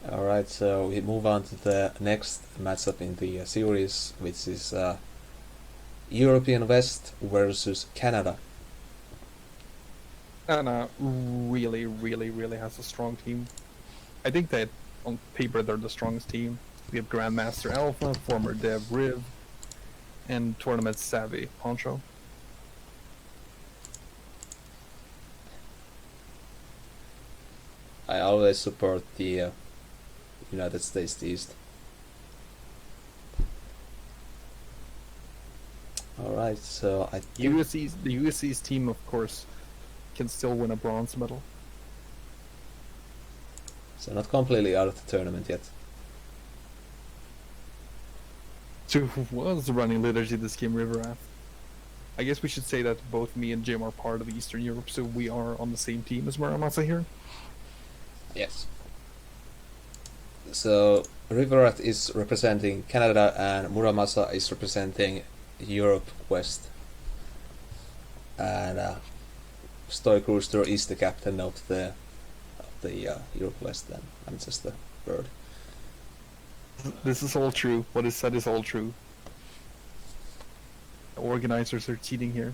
Alright, so we move on to the next matchup in the series, which is European West versus Canada. Anna really has a strong team. I think that on paper they're the strongest team. We have Grandmaster Alpha, former Dev Riv, and tournament savvy Poncho. I always support the United States East. Alright, so I think... The USC's team, of course, can still win a bronze medal. So not completely out of the tournament yet. So who was running liturgy this game, Ryvirath? I guess we should say that both me and Jim are part of Eastern Europe, so we are on the same team as Muramasaz here. Yes. So Ryvirath is representing Canada and Muramasa is representing Europe West. And Stoicrooster is the captain of the Europe West. Then I'm just a bird. This is all true. What is said is all true. The organizers are cheating here.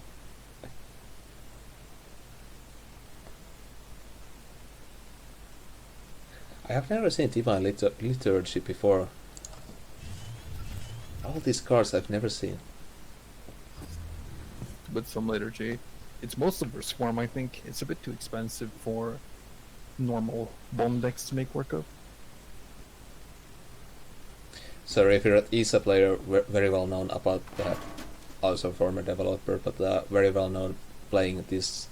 I have never seen Divine Liturgy before. All these cards I've never seen. With some liturgy. It's most of their swarm, I think. It's a bit too expensive for normal bomb decks to make work of. So Ryvirath is a player very well known about that, also former developer, but very well known playing this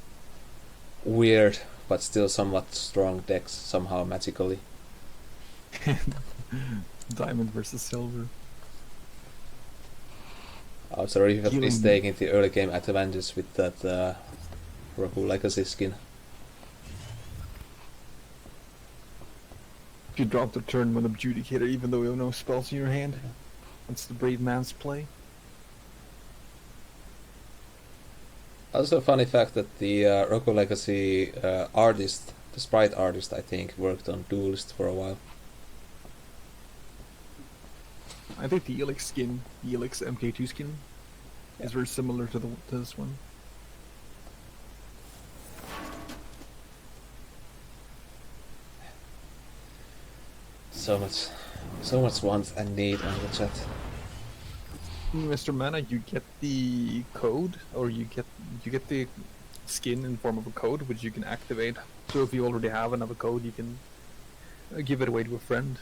weird but still somewhat strong decks somehow magically. Diamond versus silver. So Ryvirath is taking the early game advantage with that Roku Legacy skin. You drop the turn one Adjudicator even though you have no spells in your hand. That's the brave man's play. Also a funny fact that the Roku Legacy artist, the sprite artist I think, worked on Duelyst for a while. I think the Elix skin, the Elix MK2 skin, is very similar to this one. So much want and need on the chat. Mr. Mana, you get the code, or you get the skin in form of a code, which you can activate. So if you already have another code, you can give it away to a friend.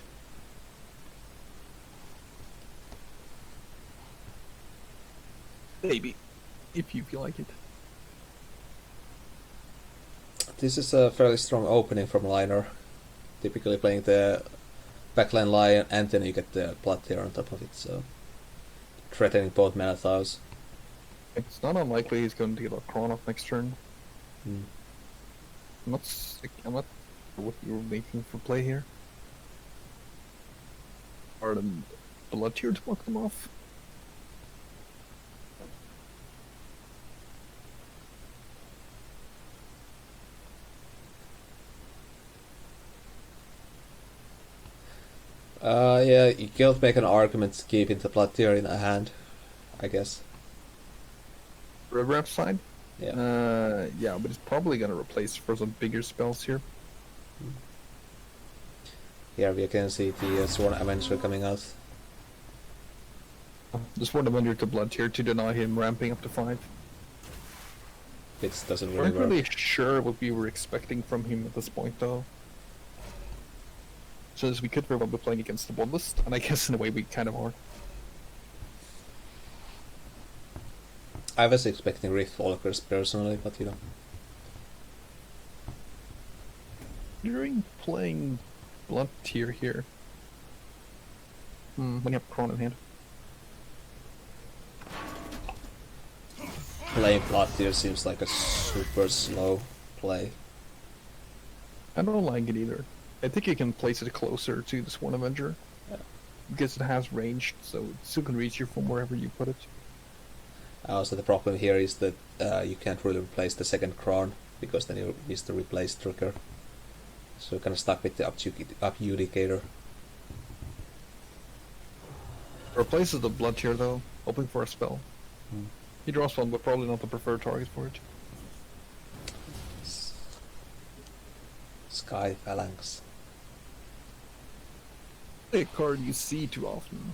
Maybe, if you feel like it. This is a fairly strong opening from Liner. Typically playing the backline Lion and then you get the Blood Tear on top of it, so threatening both mana tiles. It's not unlikely he's going to get a Chron off next turn. Mm. I'm not sure what you were making for play here. Or the Blood Tear to block them off. Yeah, you can't make an argument to keeping the Blood Tear in a hand, I guess. Ryvirath side? Yeah. Yeah, but it's probably gonna replace for some bigger spells here. Here we can see the Sworn Avenger coming out. Just want to wonder to Blood Tear to deny him ramping up to 5. It doesn't We really aren't work. really sure what we were expecting from him at this point, though. Since we could very well be playing against the Duelyst, and I guess in a way we kind of are. I was expecting Rift Walkers personally, but you know. During playing Blood Tear here. When you have Chron in hand. Playing Blood Tear seems like a super slow play. I don't like it either. I think you can place it closer to the Sworn Avenger. Yeah. Because it has range, so it still can reach you from wherever you put it. Also the problem here is that you can't really replace the second Crown, because then you miss the replace trigger. So kind of stuck with the Adjudicator. Replaces the Blood Tear though, hoping for a spell. He draws one, but probably not the preferred target for it. Sky Phalanx. A card you see too often.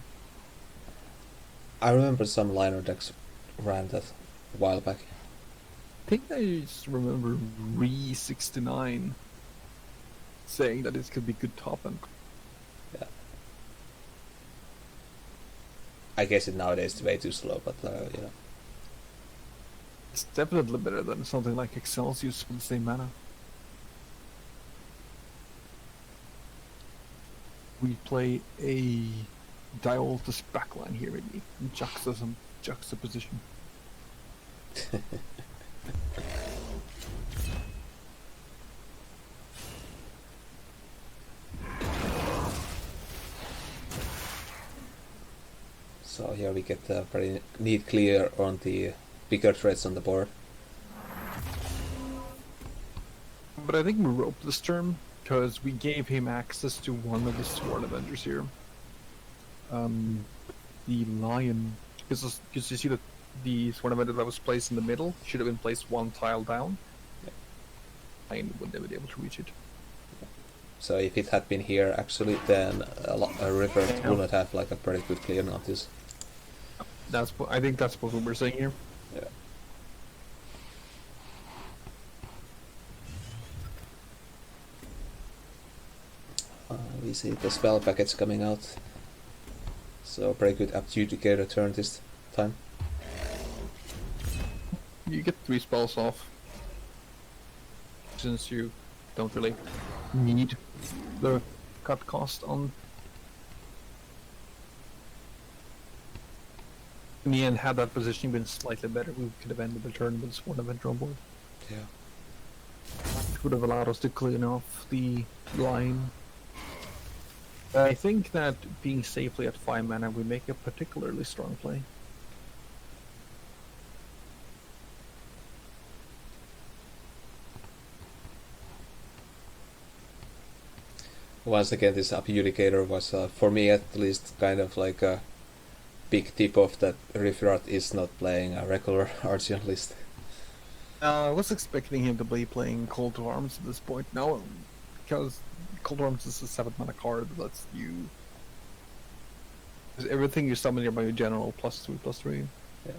I remember some liner decks ran that a while back. I think I just remember Re69 saying that it could be good top end. Yeah. I guess it nowadays is way too slow, but you know. It's definitely better than something like Excelsius for the same mana. We play a Duelyst backline here in juxtaposition. So here we get a pretty neat clear on the bigger threats on the board. But I think we roped this turn because we gave him access to one of the Sworn Avengers here. The Lion, because you see that the Sworn Avenger that was placed in the middle should have been placed one tile down. Yeah. Lion would never be able to reach it. So if it had been here actually, then a Ryvirath would not have like a pretty good clear notice. I think that's what we're saying here. Yeah. We see the spell packets coming out. So pretty good Adjudicator turn this time. You get 3 spells off, since you don't really need the cut cost on. In the end, had that position been slightly better, we could have ended the turn with Sworn Avenger on board. Yeah. It would have allowed us to clean off the line. I think that being safely at 5 mana, we make a particularly strong play. Once again, this Adjudicator was, for me at least, kind of like a big tip off that Ryvirath is not playing a regular Argent list. I was expecting him to be playing Call to Arms at this point now, because Call to Arms is a 7 mana card that lets you... everything you summon here by your general +3/+3. Yeah.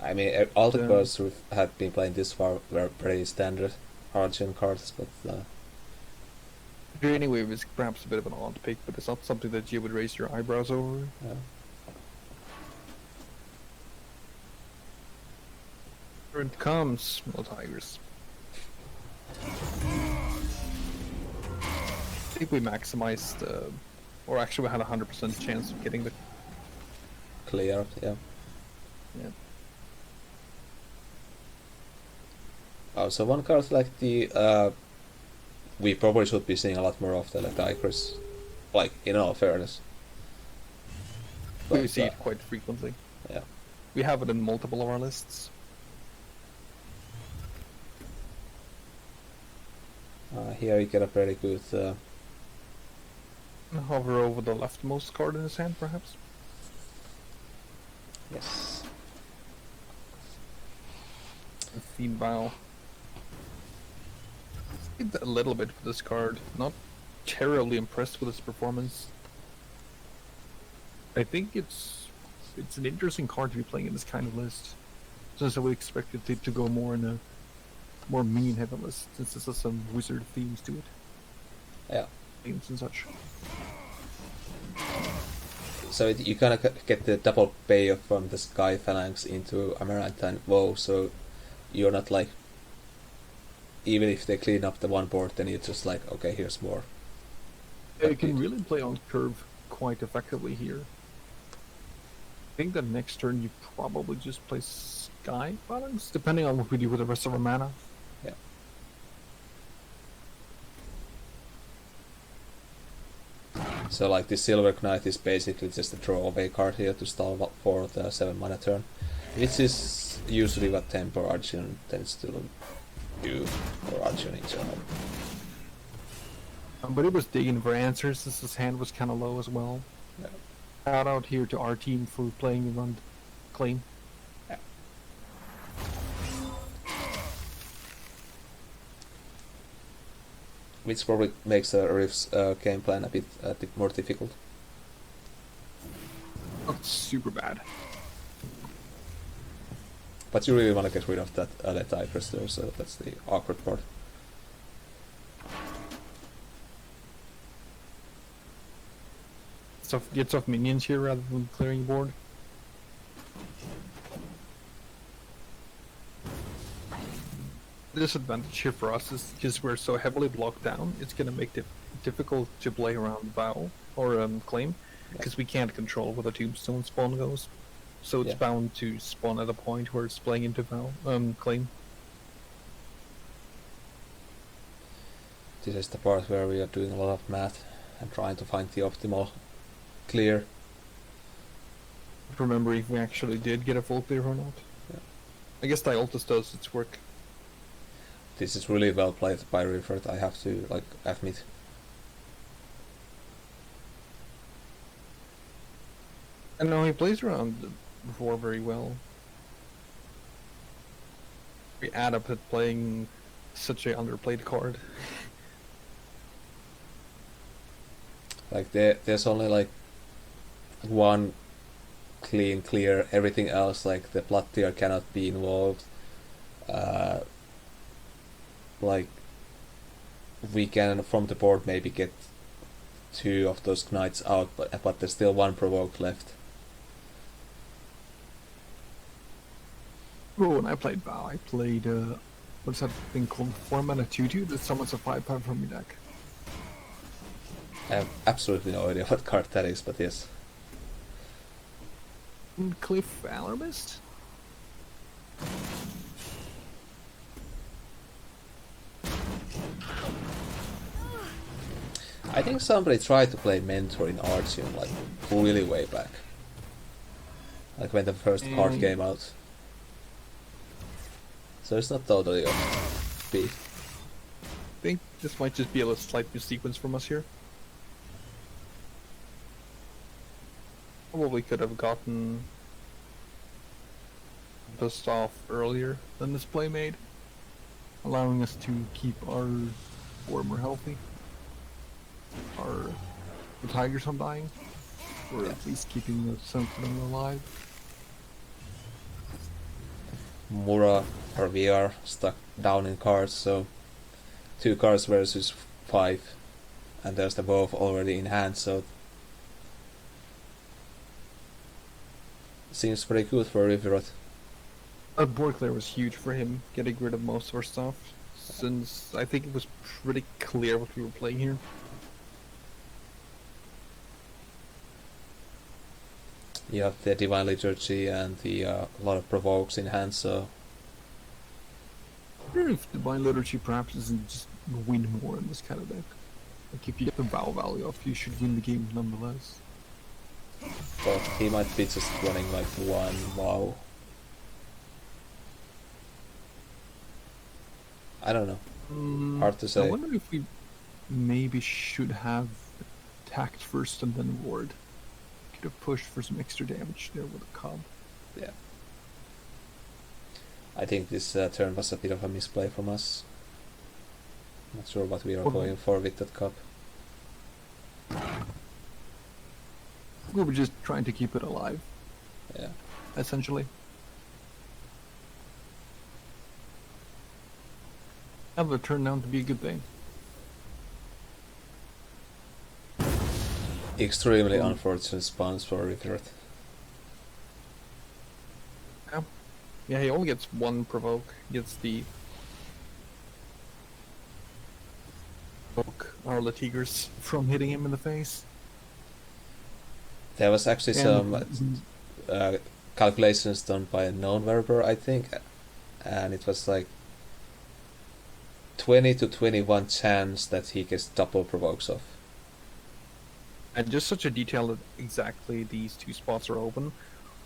I mean, all the cards who had been playing this far were pretty standard Argent cards, but... Anyway, it was perhaps a bit of an odd pick, but it's not something that you would raise your eyebrows over. Yeah. Here it comes, no tigers. I think we maximized, or actually we had a 100% chance of getting the Clear, yeah. Yeah. Oh, so one card like the we probably should be seeing a lot more of the like Tigers, like in all fairness. We see it quite frequently. Yeah. We have it in multiple of our lists. Here you get a pretty good Hover over the leftmost card in his hand, perhaps. yes. The Theme Vow. Did a little bit with this card. Not terribly impressed with its performance. I think it's an interesting card to be playing in this kind of list. Since I would expect it to go more in a more mean heavy list, since this has some wizard themes to it. Yeah. Themes and such. So you kind of get the double payoff from the Sky Phalanx into Amaranthine Vow, so you're not like, even if they clean up the one board, then you're just like, okay, here's more. Yeah, you can really play on curve quite effectively here. I think that next turn you probably just play Sky Phalanx, depending on what we do with the rest of our mana. Yeah. So like this Silver Knight is basically just a throwaway card here to stall for the 7 mana turn, which is usually what Tempo Argent tends to do for Archer in general. But he was digging for answers since his hand was kind of low as well. Yeah. Shout out here to our team for playing the run clean. Yeah. Which probably makes the Rift's game plan a bit more difficult. Not super bad. But you really want to get rid of that Tigress there, so that's the awkward part. So gets off minions here rather than clearing board. The disadvantage here for us is because we're so heavily blocked down, it's going to make it difficult to play around Vow or Claim, because we can't control where the Tombstone spawn goes. So it's bound to spawn at a point where it's playing into Vow, Claim. This is the part where we are doing a lot of math and trying to find the optimal clear. Remember if we actually did get a full clear or not. Yeah. I guess Duelyst does its work. This is really well played by Ryvirath, I have to admit. And no, he plays around before very well. We add up at playing such a underplayed card. Like there's only like one clean clear, everything else like the blood tier cannot be involved. Like we can from the board maybe get 2 of those knights out, but there's still 1 provoke left. Oh, when I played Vow, I played what's that thing called? 4-mana 2/2 that summons a 5/5 from your deck. I have absolutely no idea what card that is, but yes. Cliff Alarmist? I think somebody tried to play Mentor in Artium like really way back. Like when the first card came out. So it's not totally off beat. I think this might just be a slight sequence from us here. Probably could have gotten dust off earlier than this play made, allowing us to keep our warmer healthy. The tigers from dying, or at least keeping the Sentinel alive. Mura or VR stuck down in cards, so 2 cards versus 5, and there's the both already in hand, so seems pretty good for Ryvirath. Board clear was huge for him, getting rid of most of our stuff, since I think it was pretty clear what we were playing here. You have the Divine Liturgy and the lot of provokes in hand, so I wonder if Divine Liturgy perhaps isn't just win more in this kind of deck. Like if you get the Vow value off, you should win the game nonetheless. but he might be just running like 1 Vow. I don't know. Hard to say. I wonder if we maybe should have attacked first and then ward. Could have pushed for some extra damage there with a cob. Yeah. I think this turn was a bit of a misplay from us. Not sure what we are going for with that cup. We were just trying to keep it alive. Yeah. Essentially. And it turned out to be a good thing. Extremely unfortunate spawns for Ryvirath. Yeah, he only gets 1 provoke. He gets the provoke our Latigers from hitting him in the face. There was actually some calculations done by a known werber, I think, and it was like 20 to 21 chance that he gets double provokes off. And just such a detail that exactly these 2 spots are open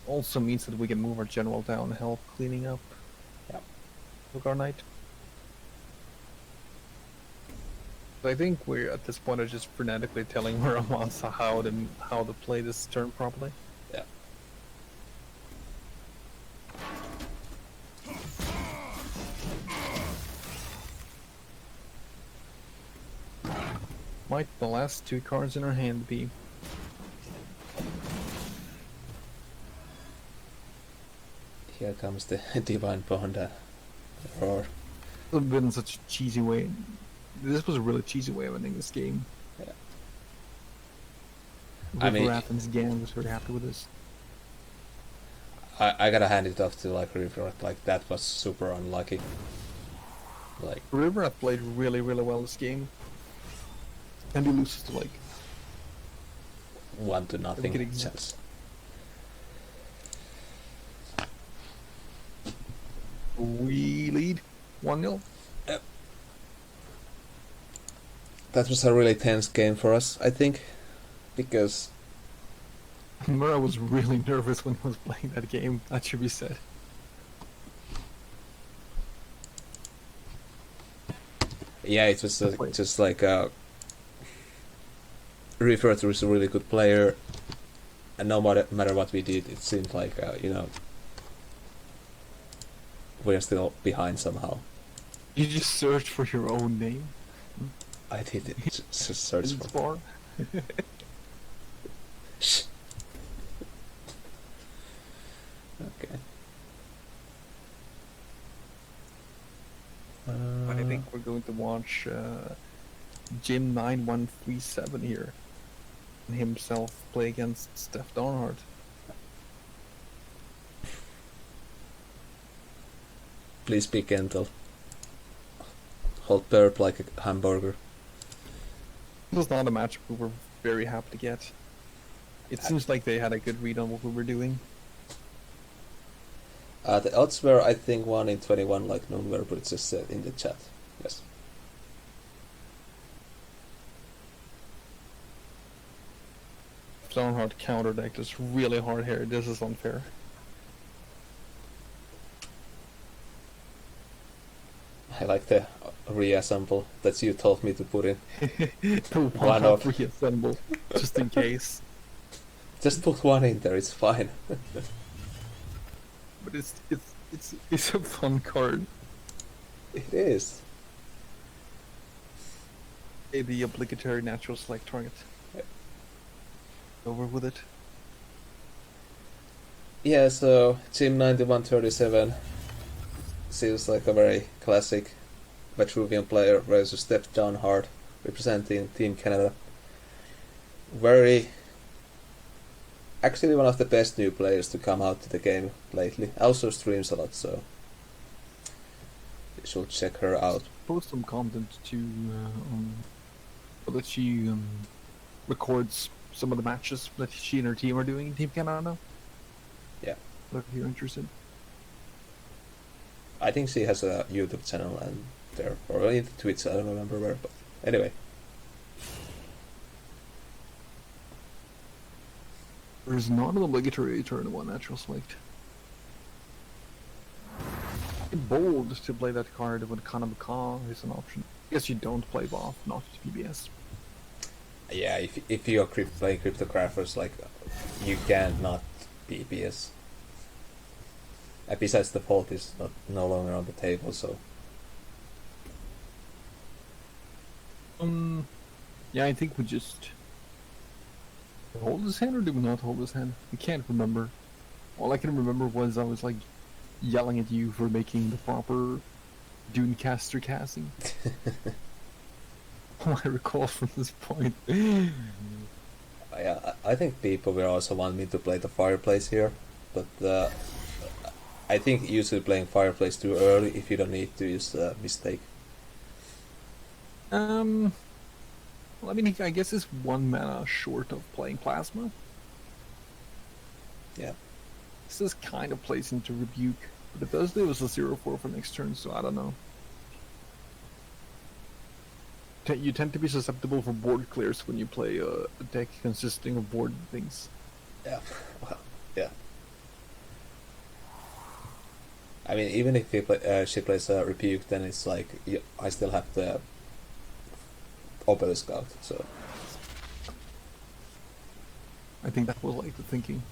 also means that we can move our general down, help cleaning up. Yeah. Look, our knight. I think we're at this point are just frenetically telling Muramasaz how to play this turn properly. Yeah. Might the last 2 cards in her hand be? Here comes the Divine Bond roar. It would have been such a cheesy way. This was a really cheesy way of ending this game. Yeah. I mean, Ryvirath and Gan was very happy with this. I gotta hand it off to like Ryvirath, like that was super unlucky. Like Ryvirath played really, really well this game. And he loses to like 1-0 chance. We lead 1-0. Yep. That was a really tense game for us, I think, because Mura was really nervous when he was playing that game, that should be said. yeah, it was just like Ryvirath was a really good player, and no matter what we did, it seemed like we're still behind somehow. You just search for your own name. I did it. Just search for. Bar. Shh. Okay. I think we're going to watch Jim 9137 here, and himself play against StephDawnheart. Please be gentle. Hold burp like a hamburger. It was not a match we were very happy to get. It seems like they had a good read on what we were doing. The odds were, I think, 1 in 21, like Nunverb just said in the chat. Yes. StephDawnheart counterdecked us really hard here. This is unfair. I like the reassemble that you told me to put in. The One off. Reassemble, just in case. Just put one in there, it's fine. But it's a fun card. It is. The obligatory natural select target. Yep. Over with it. Yeah, so Team 9137 seems like a very classic Vitruvian player versus StephDawnheart representing Team Canada. Actually one of the best new players to come out to the game lately. Also streams a lot, so you should check her out. Post some content that she records some of the matches that she and her team are doing in Team Canada. Yeah. Look if you're interested. I think she has a YouTube channel and there, or in Twitch, I don't remember where, but anyway. There's not an obligatory turn one natural select. Bold to play that card when Kanabaka is an option. I guess you don't play Voth, not PBS. Yeah, if you're playing cryptographers, like, you can't not PBS. And besides, the fault is no longer on the table, so. Yeah, I think we just hold his hand, or do we not hold his hand? I can't remember. All I can remember was I was like yelling at you for making the proper Dunecaster casting. All I recall from this point. Yeah, I think people will also want me to play the Fireplace here, but I think usually playing Fireplace too early if you don't need to is a mistake. Well, I mean, I guess it's 1 mana short of playing Plasma. Yeah. This is kind of plays into Rebuke, but it does leave us a 0-4 for next turn, so I don't know. You tend to be susceptible for board clears when you play a deck consisting of board things. Yeah, well, yeah. I mean, even if she plays a Rebuke, then it's like I still have the obelisk out. So I think that was like the thinking.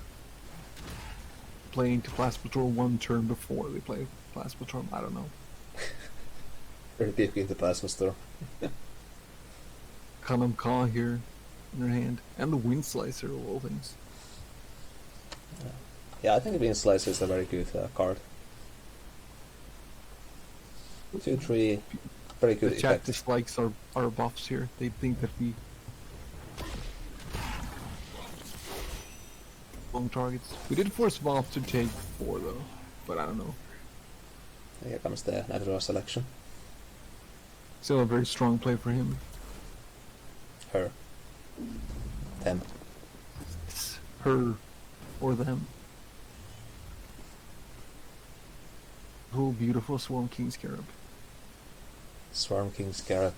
Playing to Plasma Storm 1 turn before they play Plasma Storm, I don't know. rebuking the plasma storm. Kanam Ka here in their hand. And the Wind Slicer of all things. Yeah, I think Wind Slicer is a very good card. 2/3, very good The chat effect. dislikes our buffs here. They think that we long targets. We did force Valve to take 4 though, but I don't know. Here comes the natural selection. Still a very strong play for him. Her. Them. It's her or them. Oh, beautiful Swarm King Scarab. Swarm King Scarab.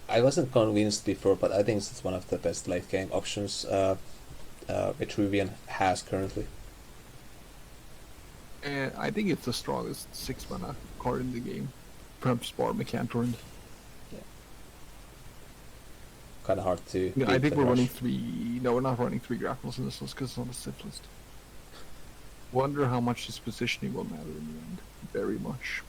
I wasn't convinced before, but I think it's one of the best late game options Vitruvian has currently. And I think it's the strongest 6 mana card in the game. Perhaps bar Mecantor. Kind of hard to. Yeah, I beat think the we're rush. running 3. No, we're not running 3 grapples in this list because it's on the Sith list. Wonder how much his positioning will matter in the end. Very much.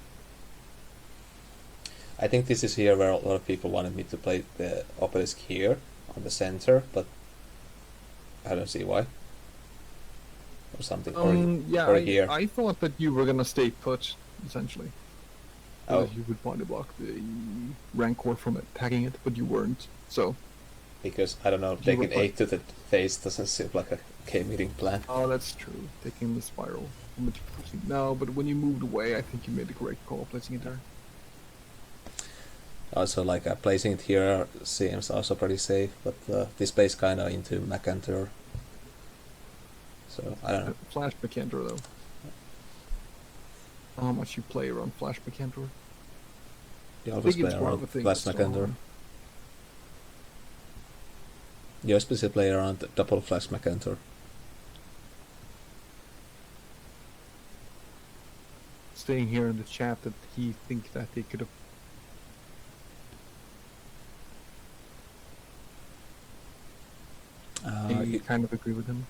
I think this is here where a lot of people wanted me to play the obelisk here on the center, but I don't see why. Or something. Yeah, or here. I thought that you were gonna stay put, essentially. Oh. You would body block the Rancor from attacking it, but you weren't. So. Because, I don't know, You taking were 8 to the face doesn't seem like a game-eating plan. Oh, that's true. Taking the spiral. No, but when you moved away, I think you made the correct call placing it there. Also, like, placing it here seems also pretty safe, but this plays kind of into Macantor. So, I don't know. Flash Mecantor, though. How much you play around Flash Mecantor? You always play around Flash Macantor. You especially play around double Flash Macantor. Saying here in the chat that he thinks that they could have. I kind of agree with him.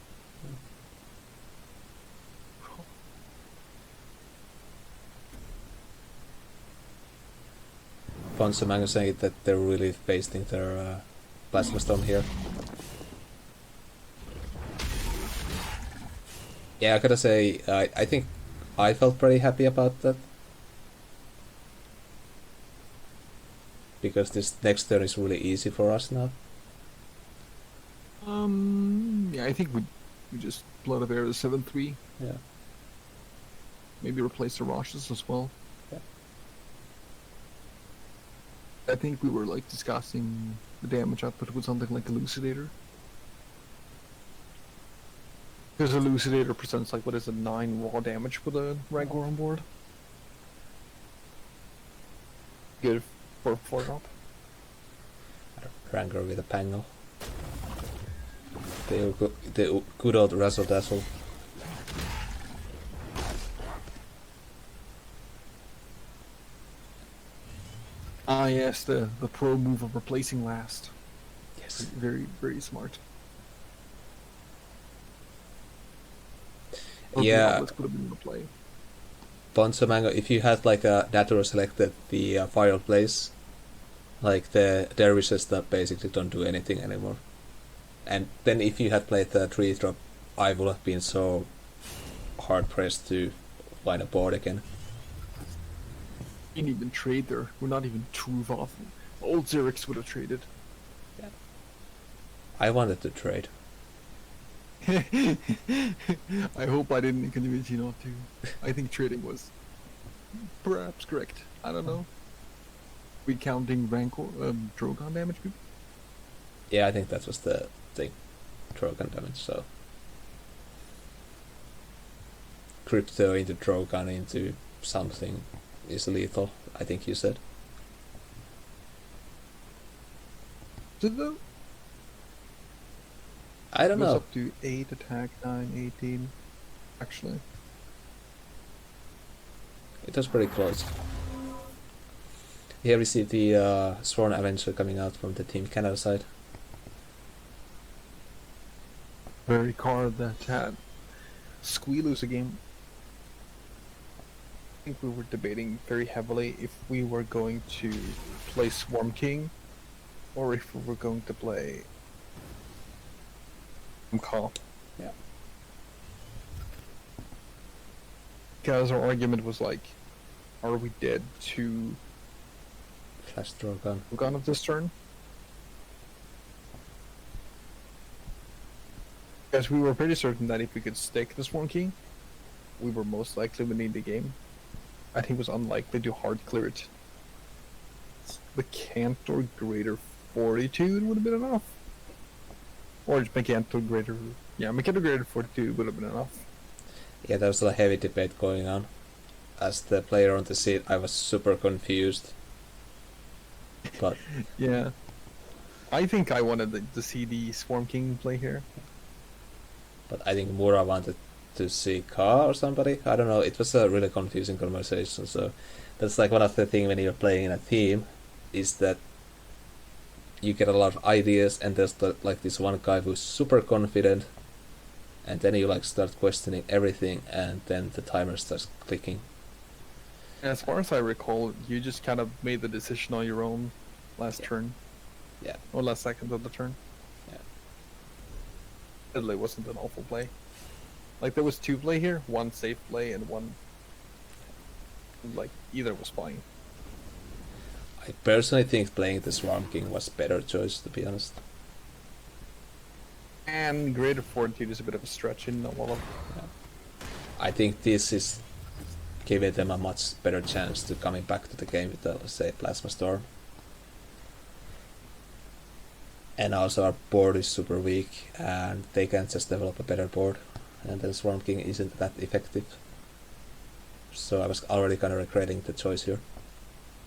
Ponchomango saying that they're really wasting their Plasma Storm here. Yeah, I gotta say, I think I felt pretty happy about that. Because this next turn is really easy for us now. Yeah, I think we just Blood of Air the 7/3. Yeah. Maybe replace the Roshes as well. Yeah. I think we were like discussing the damage output with something like Elucidator. Because Elucidator presents like, what is it, 9 raw damage with a Rancor on board? Good for 4-drop. Rancor with a Pango. The good old Razzle Dazzle. Ah yes, the pro move of replacing last. Yes. Very, very smart. Yeah. Let's put him in the play. Ponchomango, if you had like a natural selected the fireplace, like the dervishes that basically don't do anything anymore. And then if you had played the 3-drop, I would have been so hard pressed to find a board again. We didn't even trade there. We're not even too off. Old Xerix would have traded. Yeah. I wanted to trade. I hope I didn't convince you not to. I think trading was perhaps correct. I don't know. We counting Rancor, Drogon damage, maybe? Yeah, I think that was the thing. Drogon damage, so. Crypto into Drogon into something is lethal, I think you said. Did though? I don't It was know. up to 8 attack, 9, 18. Actually. It was pretty close. Here we see the Sworn Avenger coming out from the Team Canada side. Very card that had Squealoo's a game. I think we were debating very heavily if we were going to play Swarm King or if we were going to play Comp. Yeah. Because our argument was like, are we dead to Flash draw gun. Gun of this turn? Because we were pretty certain that if we could stick the Swarm King, we were most likely winning the game. I think it was unlikely to hard clear it. The Cantor Greater Fortitude would have been enough. Or Mecantor Greater... Yeah, Mecantor Greater Fortitude would have been enough. Yeah, there was a heavy debate going on. As the player on the seat, I was super confused. But yeah. I think I wanted to see the Swarm King play here. But I think Mura wanted to see Ka or somebody. I don't know. It was a really confusing conversation. So that's like one of the things when you're playing in a team, is that you get a lot of ideas, and there's like this one guy who's super confident, and then you like start questioning everything, and then the timer starts clicking. As far as I recall, you just kind of made the decision on your own last turn. Yeah. Or last second of the turn. Yeah. It wasn't an awful play. Like, there was two play here, one safe play and one... Like, either was fine. I personally think playing the Swarm King was better choice, to be honest. And Greater Fortitude is a bit of a stretch in a lot of... Yeah. I think this is giving them a much better chance to coming back to the game with, let's say, Plasma Storm. And also our board is super weak, and they can just develop a better board, and then Swarm King isn't that effective. So I was already kind of regretting the choice here.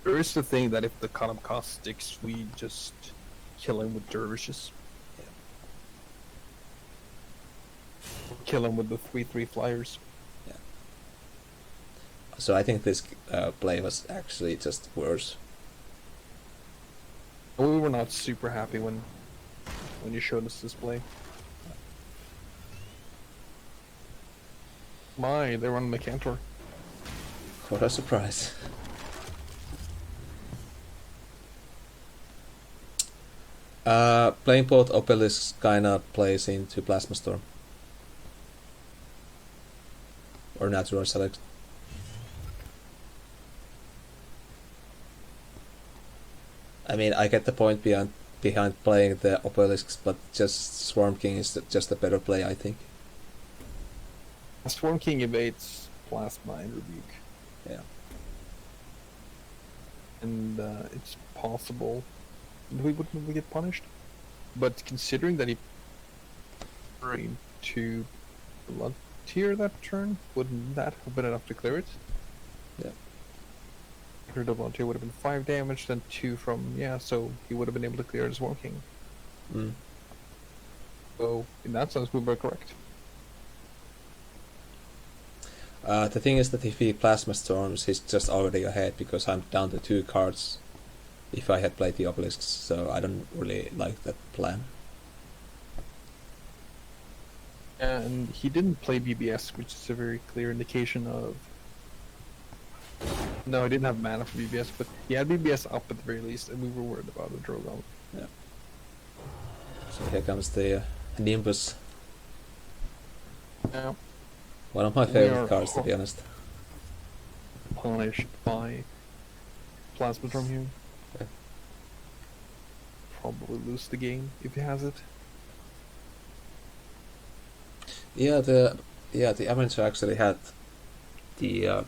There is the thing that if the Kanam cost sticks, we just kill him with dervishes. Yeah. Kill him with the 3/3 flyers. Yeah. So I think this play was actually just worse. We were not super happy when you showed us this play. My, they run Mecantor. What a surprise. Playing both Obelisks kinda plays into Plasma Storm. Or Natural Select. I mean, I get the point behind playing the Obelisks, but just Swarm King is just a better play, I think. Swarm King evades Plasma and Rebuke. Yeah. And it's possible we wouldn't get punished. But considering that he buried to Blood Tier that turn, wouldn't that have been enough to clear it? Yeah. The Blood Tier would have been 5 damage, then 2 from, yeah, so he would have been able to clear the Swarm King. Mm. So, in that sense, we were correct. The thing is that if he Plasma Storms, he's just already ahead, because I'm down to 2 cards if I had played the Obelisks, so I don't really like that plan. And he didn't play BBS, which is a very clear indication of... No, he didn't have mana for BBS, but he had BBS up at the very least, and we were worried about the Drogon. Yeah. So here comes the Nimbus. Yeah. One of my favorite cards, to be honest. Punished by Plasma Storm here. Yeah. Probably lose the game if he has it. Yeah, the Avenger actually had the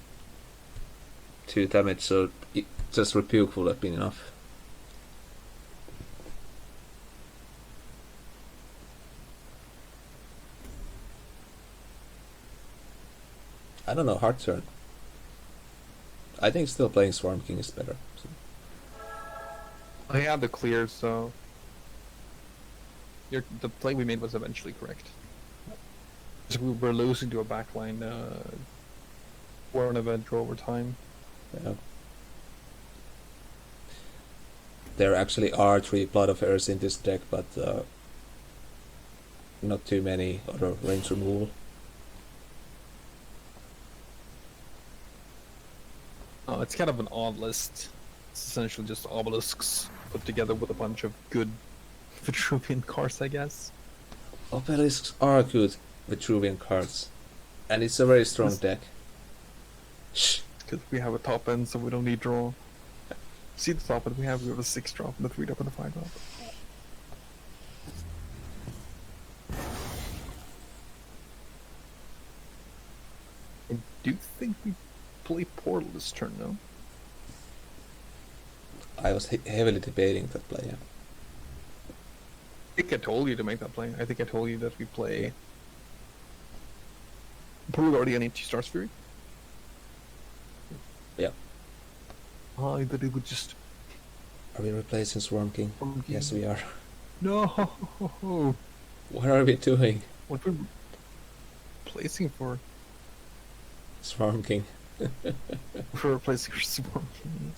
2 damage, so just Rebuke would have been enough. I don't know, hard turn. I think still playing Swarm King is better. So. I had the clear, so the play we made was eventually correct. So we were losing to a backline for an event draw over time. Yeah. there actually are 3 Blood of Earth in this deck, but not too many other range removal. Oh, it's kind of an odd list. It's essentially just obelisks put together with a bunch of good Vitruvian cards, I guess. Obelisks are good Vitruvian cards, and it's a very strong deck. Shh. Because we have a top end, so we don't need draw. See the top end we have a 6 drop and a 3 drop and a 5 drop. I do think we play Portal this turn, no? I was heavily debating that play. Yeah. I think I told you to make that play. I think I told you that we play Portal Guardian into Stars Fury. Yeah. Oh, that it would just... Are we replacing Swarm King? Yes, we are. No! What are we doing? What we're replacing for? Swarm King. We're replacing for Swarm King.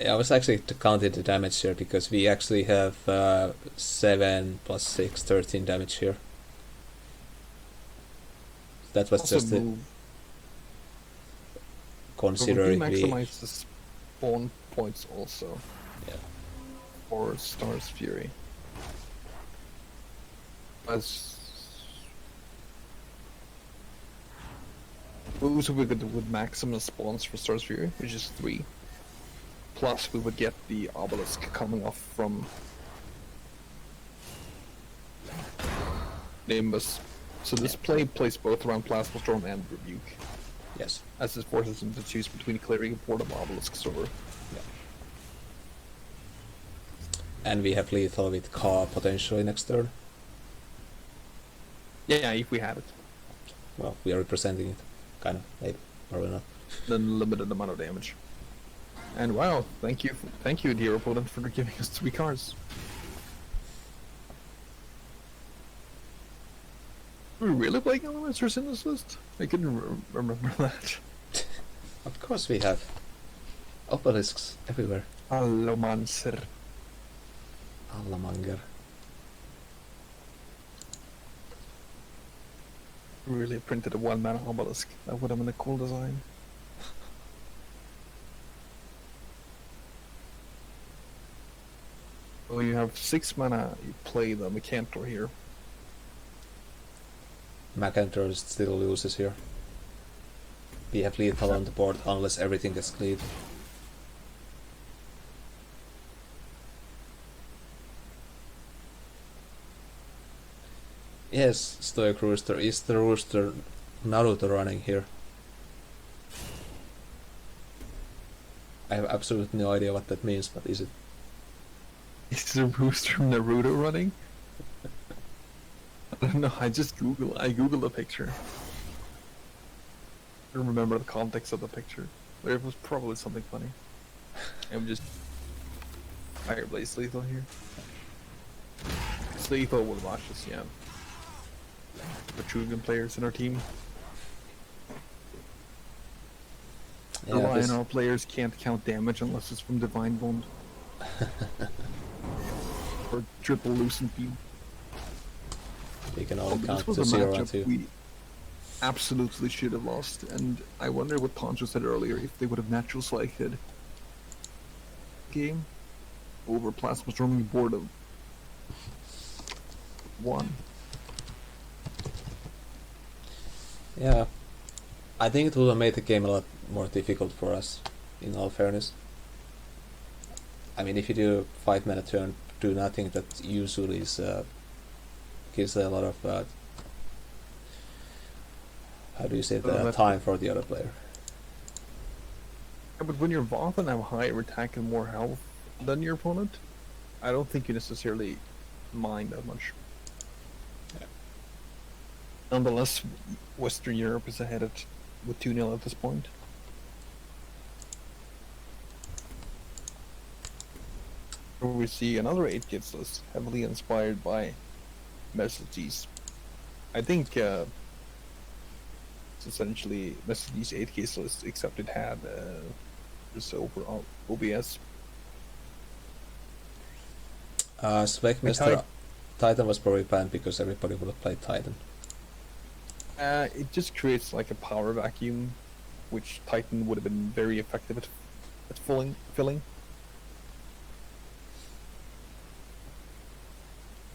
I was actually counting the damage here because we actually have 7 plus 6, 13 damage here. That was Also just the move. considering But we we maximize the spawn points also. Yeah. For Stars Fury. As so we could with maximum spawns for Stars Fury, which is 3. Plus we would get the obelisk coming off from Nimbus. So this play plays both around Plasma Storm and Rebuke. yes. As it forces him to choose between clearing and portable obelisks over. And we have lethal with Ka potentially next turn. Yeah, if we had it. Well, we are representing it, kind of, maybe, probably not. Then limited amount of damage. And wow, thank you, dear opponent, for giving us 3 cards. Are we really playing Elementers in this list? I couldn't remember that. Of course we have obelisks everywhere. Allomancer. Allamanger. Really printed a 1-mana obelisk. That would have been a cool design. Well, you have 6 mana, you play the Mecantor here. Macantor still loses here. We have lethal on the board unless everything gets cleared. Yes, Stoicrooster. Is the rooster Naruto running here? I have absolutely no idea what that means, but is it? Is the rooster Naruto running? I don't know, I googled the picture. I don't remember the context of the picture, but it was probably something funny. I'm just Fireblaze Lethal here. Lethal will watch us, yeah. Vitruvian players in our team. Yeah, Relying our players can't count damage unless it's from Divine Bond. Or triple Lucent View. we can only This count was to a 0 and matchup 2. we absolutely should have lost, and I wonder what Poncho said earlier, if they would have natural selected game over Plasma Storming Boredom. 1. Yeah, I think it would have made the game a lot more difficult for us, in all fairness. I mean, if you do 5 mana turn, do nothing, that usually is, gives a lot of, how do you say, the time for the other player. Yeah, but when you're Voth and have higher attack and more health than your opponent, I don't think you necessarily mind that much. Yeah. Nonetheless, Western Europe is ahead with 2-0 at this point. We see another 8-kids list, heavily inspired by Mercedes. I think it's essentially Mercedes 8-kids list, except it had just over OBS. Specmaster Titan was probably banned because everybody would have played Titan. It just creates like a power vacuum, which Titan would have been very effective at filling.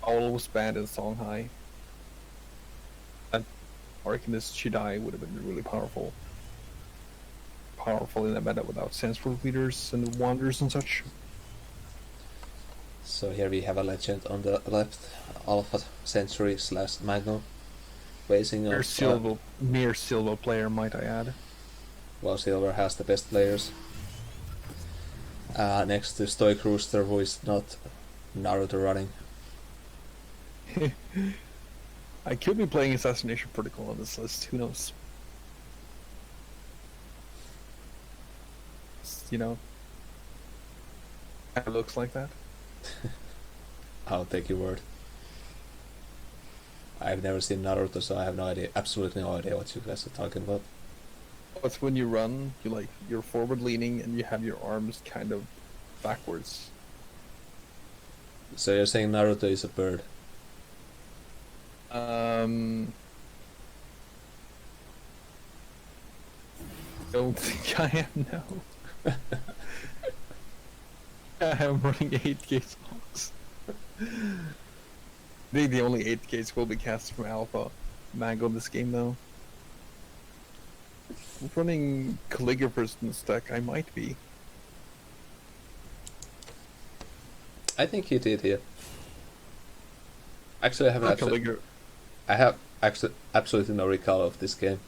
Owl was banned in Songhai. And Arcanist Shidai would have been really powerful. Powerful in the meta without sense leaders and wanders and such. So here we have a legend on the left, Alphacentury / Mango, facing Mere silver player, might I add. Well, Silver has the best players. Next to Stoicrooster, who is not Naruto running. I could be playing Assassination Protocol on this list, who knows? You know, it looks like that. I'll take your word. I've never seen Naruto, so I have no idea, absolutely no idea what you guys are talking about. It's when you run, you're forward leaning and you have your arms kind of backwards. So you're saying Naruto is a bird? Don't think I am now. I'm running 8K songs. I think the only 8Ks will be cast from Alpha Mango this game though. Running Calligraphers in the stack, I might be. I think you did here. Actually, I have absolutely no recall of this game.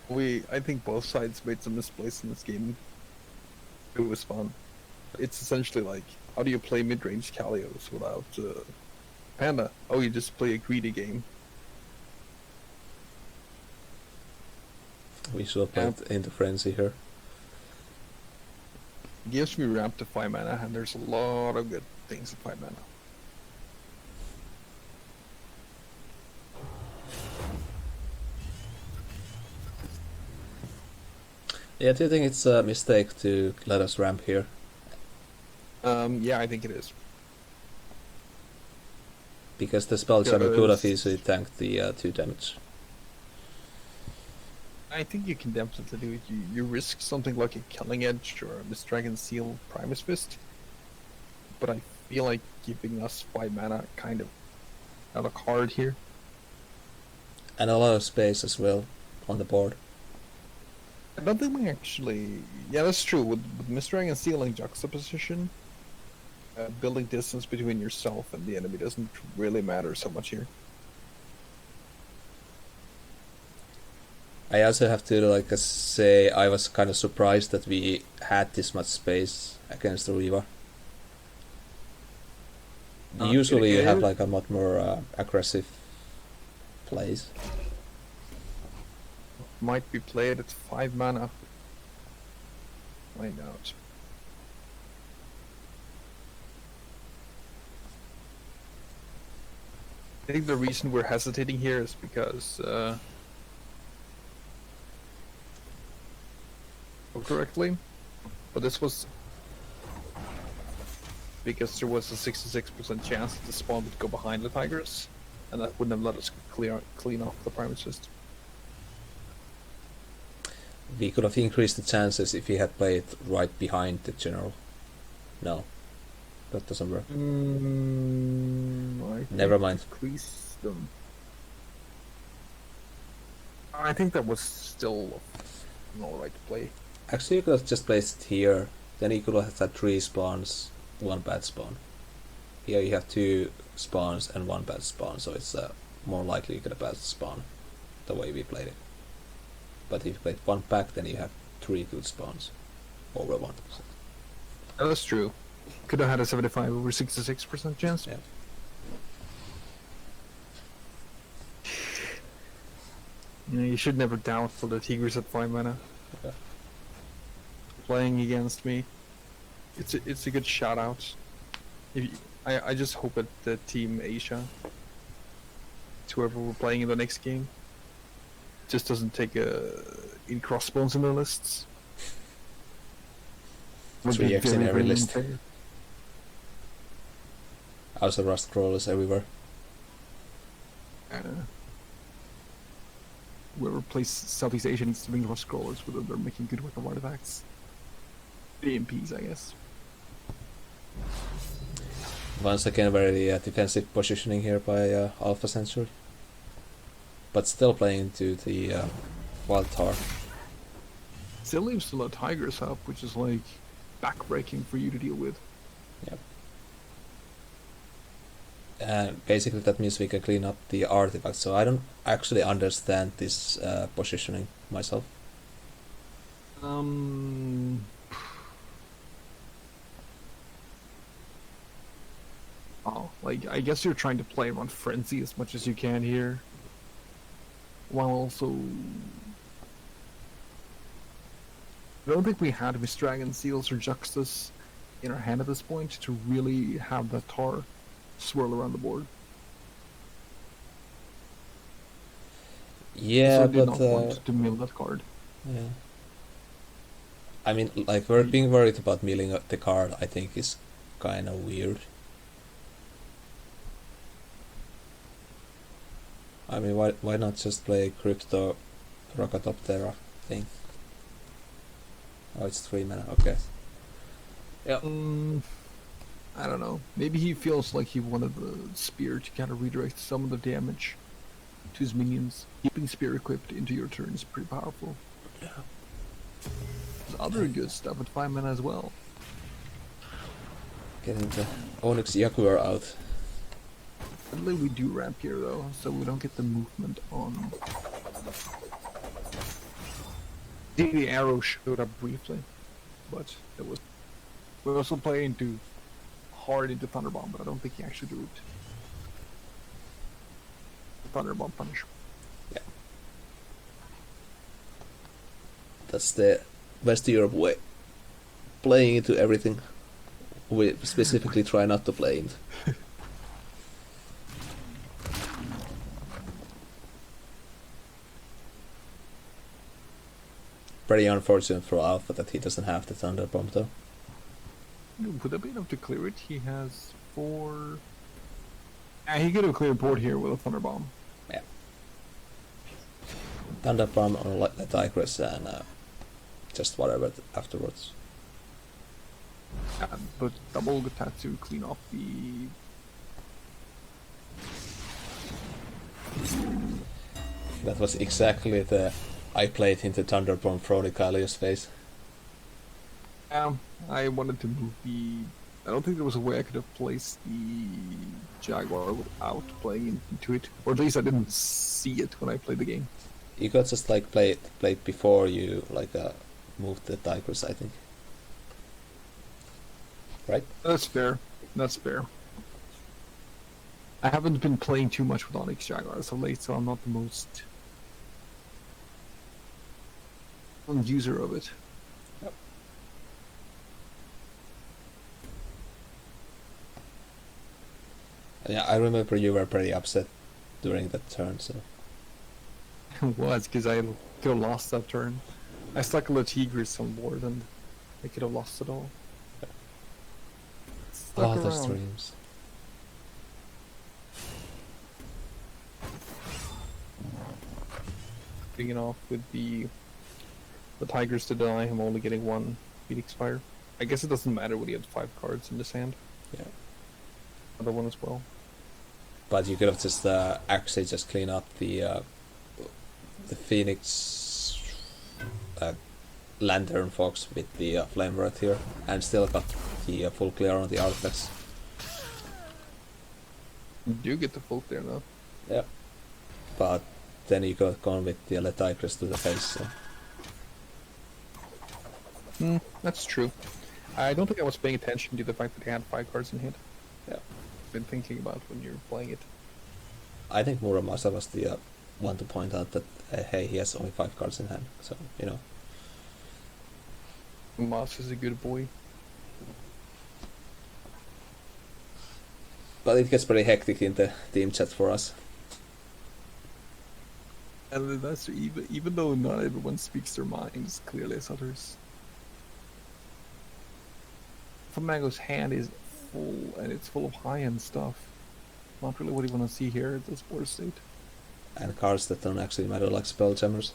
I think both sides made some misplays in this game. It was fun. It's essentially like, how do you play mid-range Kalios without Panda? Oh, you just play a greedy game. We should have played into Frenzy here. It gives me ramp to 5 mana, and there's a lot of good things at 5 mana. Yeah, do you think it's a mistake to let us ramp here? Yeah, I think it is. Because the spell jammer could have easily tanked the 2 damage. I think you can definitely do it. You risk something like a Killing Edge or a Misdragon Seal Primus Fist, but I feel like giving us 5 mana kind of out of card here. And a lot of space as well on the board. I don't think we actually... Yeah, that's true. With Misdragon Seal and Juxtaposition, building distance between yourself and the enemy doesn't really matter so much here. I also have to say I was kind of surprised that we had this much space against the Riva. Usually you have like a lot more aggressive plays. Might be played at 5 mana. Find out. I think the reason we're hesitating here is because correctly, but this was because there was a 66% chance that the spawn would go behind the Tigers, and that wouldn't have let us clean off the Primus Fist. We could have increased the chances if we had played right behind the general. No, that doesn't work. Never mind. Increase them. I think that was still an alright play. Actually, you could have just placed it here. Then you could have had 3 spawns, 1 bad spawn. Here you have 2 spawns and 1 bad spawn, so it's more likely you get a bad spawn the way we played it. But if you played 1 pack, then you have 3 good spawns over 1%. That's true. Could have had a 75 over 66% chance. Yeah. You should never doubt for the Tigers at 5 mana. Okay. Playing against me, it's a good shout out. I just hope that the Team Asia, to whoever we're playing in the next game, just doesn't take any crossbones in their lists. Would be 3x in very, every very list. unfair. Also rust crawlers everywhere. Whoever plays Southeast Asia needs to bring rust crawlers, whether they're making good work of artifacts. AMPs, I guess. Once again, very defensive positioning here by Alphacentury. But still playing into the Wild Tar. Still leaves a lot of Tigers up, which is like backbreaking for you to deal with. Yep. And basically that means we can clean up the artifacts, so I don't actually understand this positioning myself. Oh, like, I guess you're trying to play around Frenzy as much as you can here. While also... I don't think we had Miss Dragon Seals or Juxtus in our hand at this point to really have that tar swirl around the board. Yeah, so I did but... not want to mill that card. Yeah. I mean, like, we're being worried about milling the card, I think is kind of weird. I mean, why not just play Crypto Rockatoptera thing? Oh, it's 3 mana, okay. Yeah. I don't know. Maybe he feels like he wanted the spear to kind of redirect some of the damage to his minions. Keeping spear equipped into your turn is pretty powerful. Yeah. There's other good stuff at 5 mana as well. Getting the Onyx Jaguar out. I believe we do ramp here though, so we don't get the movement on. The arrow showed up briefly, but it was. We're also playing hard into Thunderbomb, but I don't think he actually drew it. Thunderbomb punish. Yeah. That's the West Europe way. Playing into everything. We specifically try not to play into. Pretty unfortunate for Alpha that he doesn't have the Thunder Bomb though. Would have been enough to clear it? He has 4... he could have cleared board here with a Thunder Bomb. Yeah. Thunder Bomb on the Tigress and just whatever afterwards. But double would have to clean off the... That was exactly the... I played into Thunder Bomb thrown in Kalios' face. I wanted to move the... I don't think there was a way I could have placed the Jaguar without playing into it. Or at least I didn't see it when I played the game. You could just like play it before you like moved the Tigers, I think. Right? That's fair. That's fair. I haven't been playing too much with Onyx Jaguar so late, so I'm not the most user of it. Yep. Yeah, I remember you were pretty upset during that turn, so... It was, because I could have lost that turn. I stuck a Tigris on board and I could have lost it all. Stuck the around. streams. Beginning off with the Tigers to deny him only getting 1 Phoenix Fire. I guess it doesn't matter when he had 5 cards in his hand. Yeah. Other one as well. But you could have just actually just clean up the Phoenix Lantern Fox with the Flamewrath here, and still got the full clear on the artifacts. You do get the full clear though. Yeah. But then you got gone with the Tigress to the face, so... That's true. I don't think I was paying attention to the fact that he had 5 cards in hand. Yeah. Been thinking about when you're playing it. I think Muramasa was the one to point out that hey, he has only 5 cards in hand, so you know. Moss is a good boy. But it gets pretty hectic in the team chat for us. And that's even though not everyone speaks their minds clearly as others. Ponchomango's hand is full, and it's full of high-end stuff. Not really what you want to see here at this board state. And cards that don't actually matter, like Spelljammers.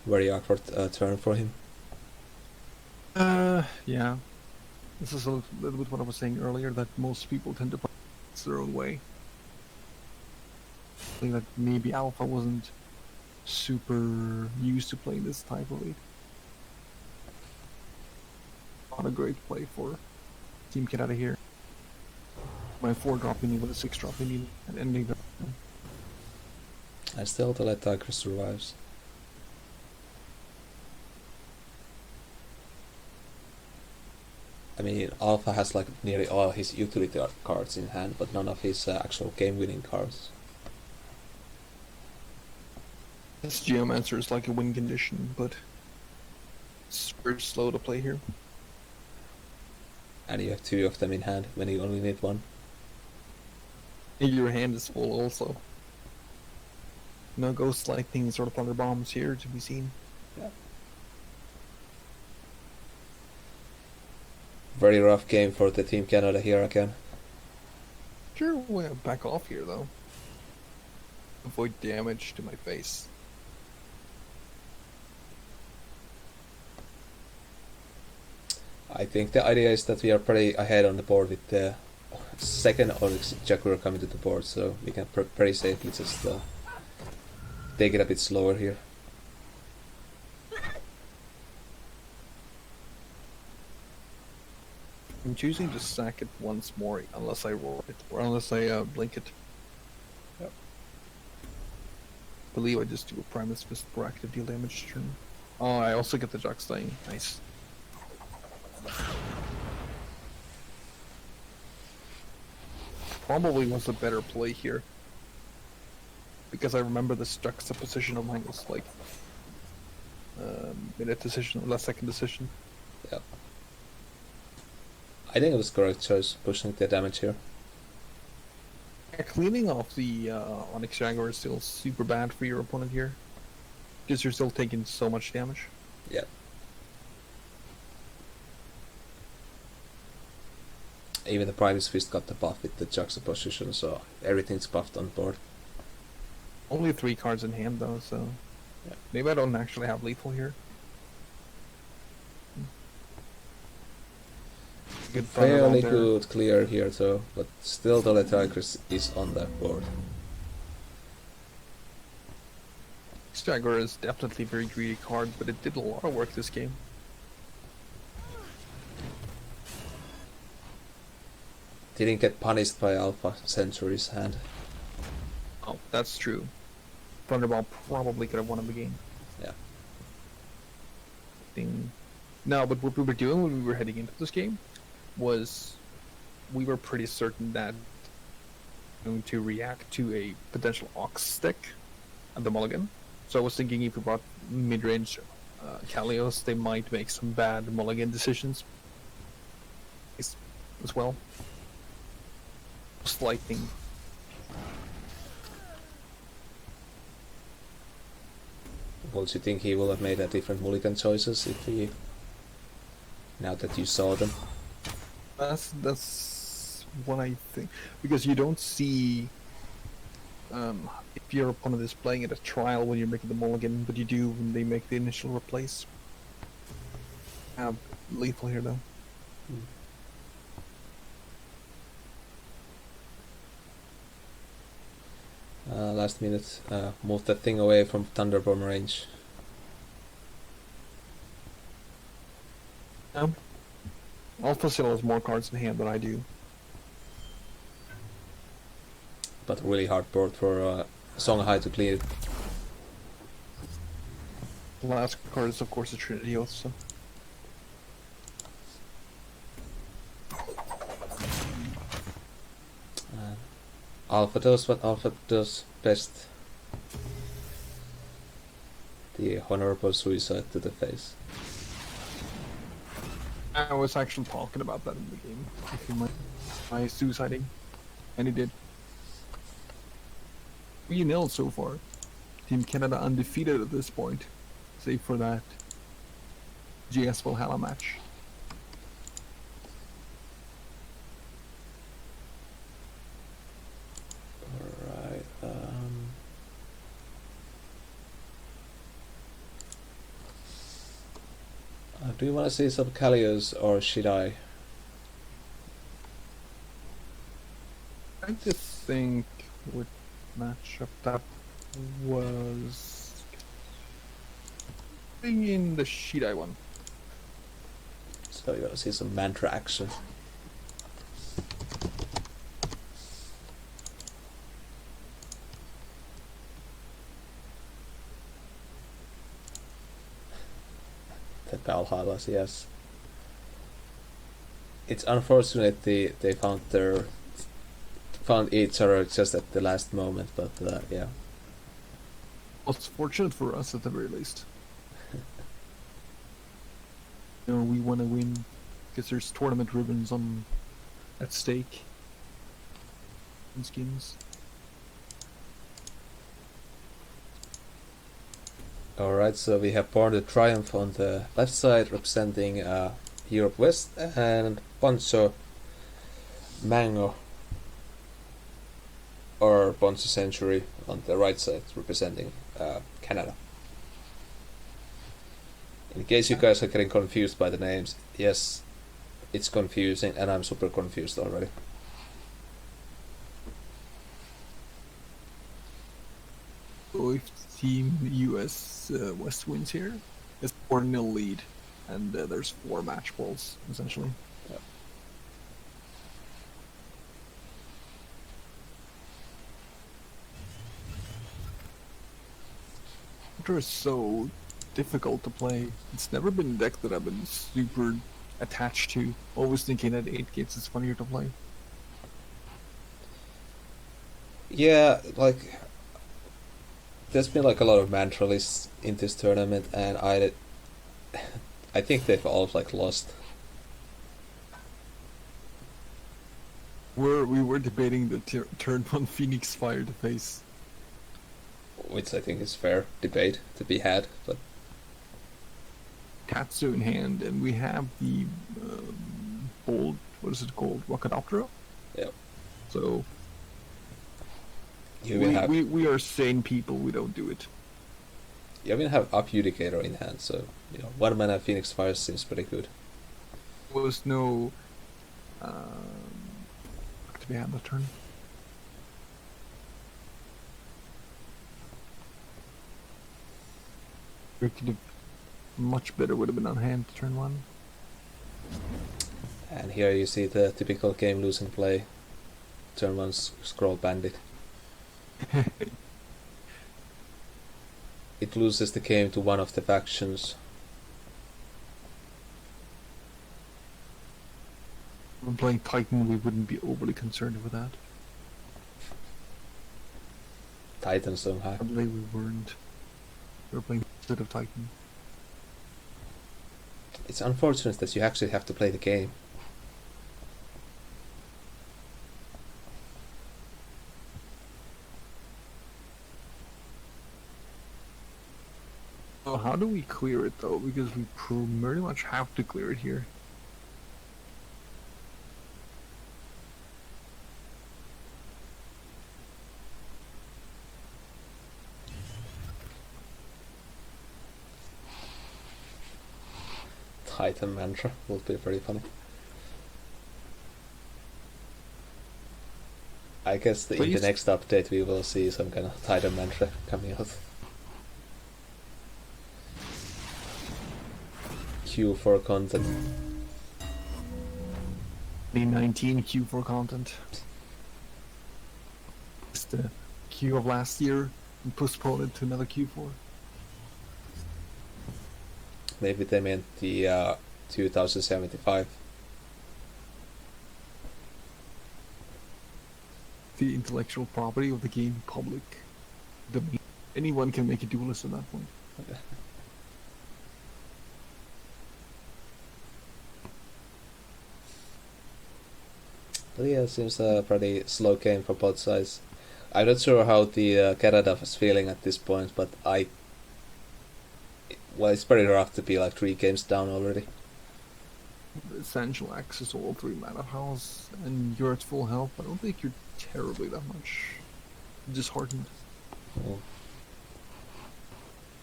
Very awkward turn for him. Yeah. This is a little bit what I was saying earlier, that most people tend to play it their own way. I think that maybe Alpha wasn't super used to playing this type of league. Not a great play for Team Get Out of Here. My 4-drop inning with a 6-drop inning and ending the... I still to let Tiger survives. I mean, Alpha has like nearly all his utility cards in hand, but none of his actual game-winning cards. This Geomancer is like a win condition, but it's very slow to play here. And you have 2 of them in hand when you only need 1. Your hand is full also. No Ghost Lightning sort of Thunder Bombs here to be seen. Yeah. Very rough game for the Team Canada here again. Sure, we'll back off here though. Avoid damage to my face. I think the idea is that we are pretty ahead on the board with the second Onyx Jaguar coming to the board, so we can pretty safely just take it a bit slower here. I'm choosing to sack it once more unless I roll it, or unless I blink it. Yep. I believe I just do a Primus Fist for active deal damage turn. Oh, I also get the Jock Slaying. Nice. Probably was a better play here. Because I remember this juxtaposition of mine was like minute decision, last second decision. Yep. I think it was correct choice pushing the damage here. Yeah, cleaning off the Onyx Jaguar is still super bad for your opponent here. Because you're still taking so much damage. Yeah. Even the Primus Fist got the buff with the juxtaposition, so everything's buffed on board. Only 3 cards in hand though, so yeah. Maybe I don't actually have lethal here. Good Fairly good clear here though, but still the Tigress is on that board. Jaguar is definitely a very greedy card, but it did a lot of work this game. Didn't get punished by Alphacentury's hand. Oh, that's true. Thunderball probably could have won the game. Yeah. No, but what we were doing when we were heading into this game was we were pretty certain that going to react to a potential Ox stick at the mulligan. So I was thinking if we brought mid-range Kalios, they might make some bad mulligan decisions as well. Lightning. Would you think he will have made a different mulligan choices if he... now that you saw them? That's what I think. Because you don't see if your opponent is playing at a trial when you're making the mulligan, but you do when they make the initial replace. Lethal here though. Last minute, move that thing away from Thunderbomb range. Alpha still has more cards in hand than I do. But really hard board for Songhai to clear. The last card is of course a Trinity Oath, so. Alpha does what Alpha does best. The honorable suicide to the face. I was actually talking about that in the game. If you might, my suiciding, and he did. 3-0 so far. Team Canada undefeated at this point, save for that GS Valhalla match. Alright. Do you want to see some Callios or should I? I just think what matchup that was in the Shidai one. So you want to see some mantra action. The Valhallas, yes. It's unfortunate they found each other just at the last moment, but yeah. Well, it's fortunate for us at the very least. You know, we want to win because there's tournament ribbons at stake and skins. Alright, so we have BorntoTriumph on the left side representing Europe West, and Ponchomango or Ponchocentury on the right side representing Canada. In case you guys are getting confused by the names, yes, it's confusing and I'm super confused already. So if Team US West wins here, it's 4-0 lead, and there's 4 match balls essentially. Yep. Contra is so difficult to play. It's never been a deck that I've been super attached to. Always thinking that 8 gates is funnier to play. Yeah, like there's been like a lot of mantra lists in this tournament, and I think they've all like lost. We were debating the turn 1 Phoenix Fire to face, Which I think is fair debate to be had, but Katsu in hand, and we have the bold, what is it called, Rockadoptera? yeah. So we are sane people, we don't do it. You even have Adjudicator in hand, so you know 1 mana Phoenix Fire seems pretty good. There was no to be hand the turn. We could have much better would have been on hand to turn 1. And here you see the typical game losing play. Turn 1 Scroll Bandit. It loses the game to one of the factions. When playing Titan, we wouldn't be overly concerned with that. Titan somehow. Probably we weren't. We were playing instead of Titan. It's unfortunate that you actually have to play the game. So how do we clear it though? Because we pretty much have to clear it here. Titan mantra would be pretty funny. I guess in the next update we will see some kind of Titan mantra coming out. Q4 content. 2019 Q4 content. It's the Q of last year and postponed it to another Q4. Maybe they meant the 2075. The intellectual property of the game public domain. Anyone can make a duelist at that point. But yeah, it seems a pretty slow game for both sides. I'm not sure how the Karadov is feeling at this point, but well, it's pretty rough to be like 3 games down already. Essential access all 3 mana house, and you're at full health. I don't think you're terribly that much disheartened. Oh.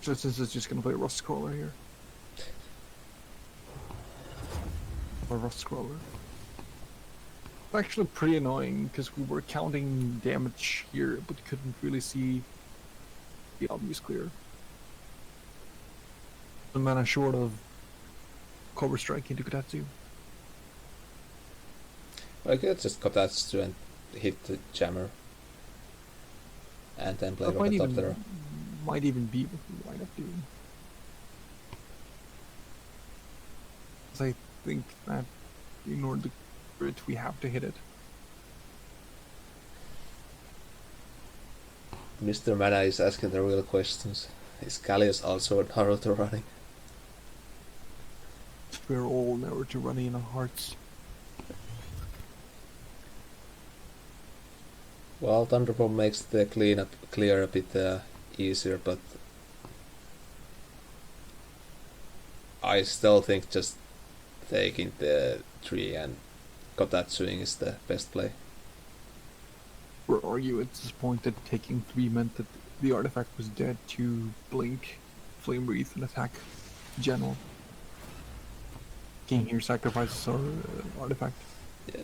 Just is just gonna play Rust Crawler here. Or Rust Crawler. It's actually pretty annoying because we were counting damage here, but couldn't really see the obvious clear. The mana short of Cobra Strike into Kotatsu. I could just Kotatsu and hit the jammer. And then play Rocktopter. Might even be what we wind up doing. Because I think that in order to crit, we have to hit it. Mr. Mana is asking the real questions. Is Gallius also a Naruto running? We're all Naruto running in our hearts. Well, Thunderbolt makes the cleanup clear a bit easier, but I still think just taking the tree and Kotatsuing is the best play. Or argue at this point that taking 3 meant that the artifact was dead to blink, flame wreath, and attack general. King here sacrifices our artifact. Yeah.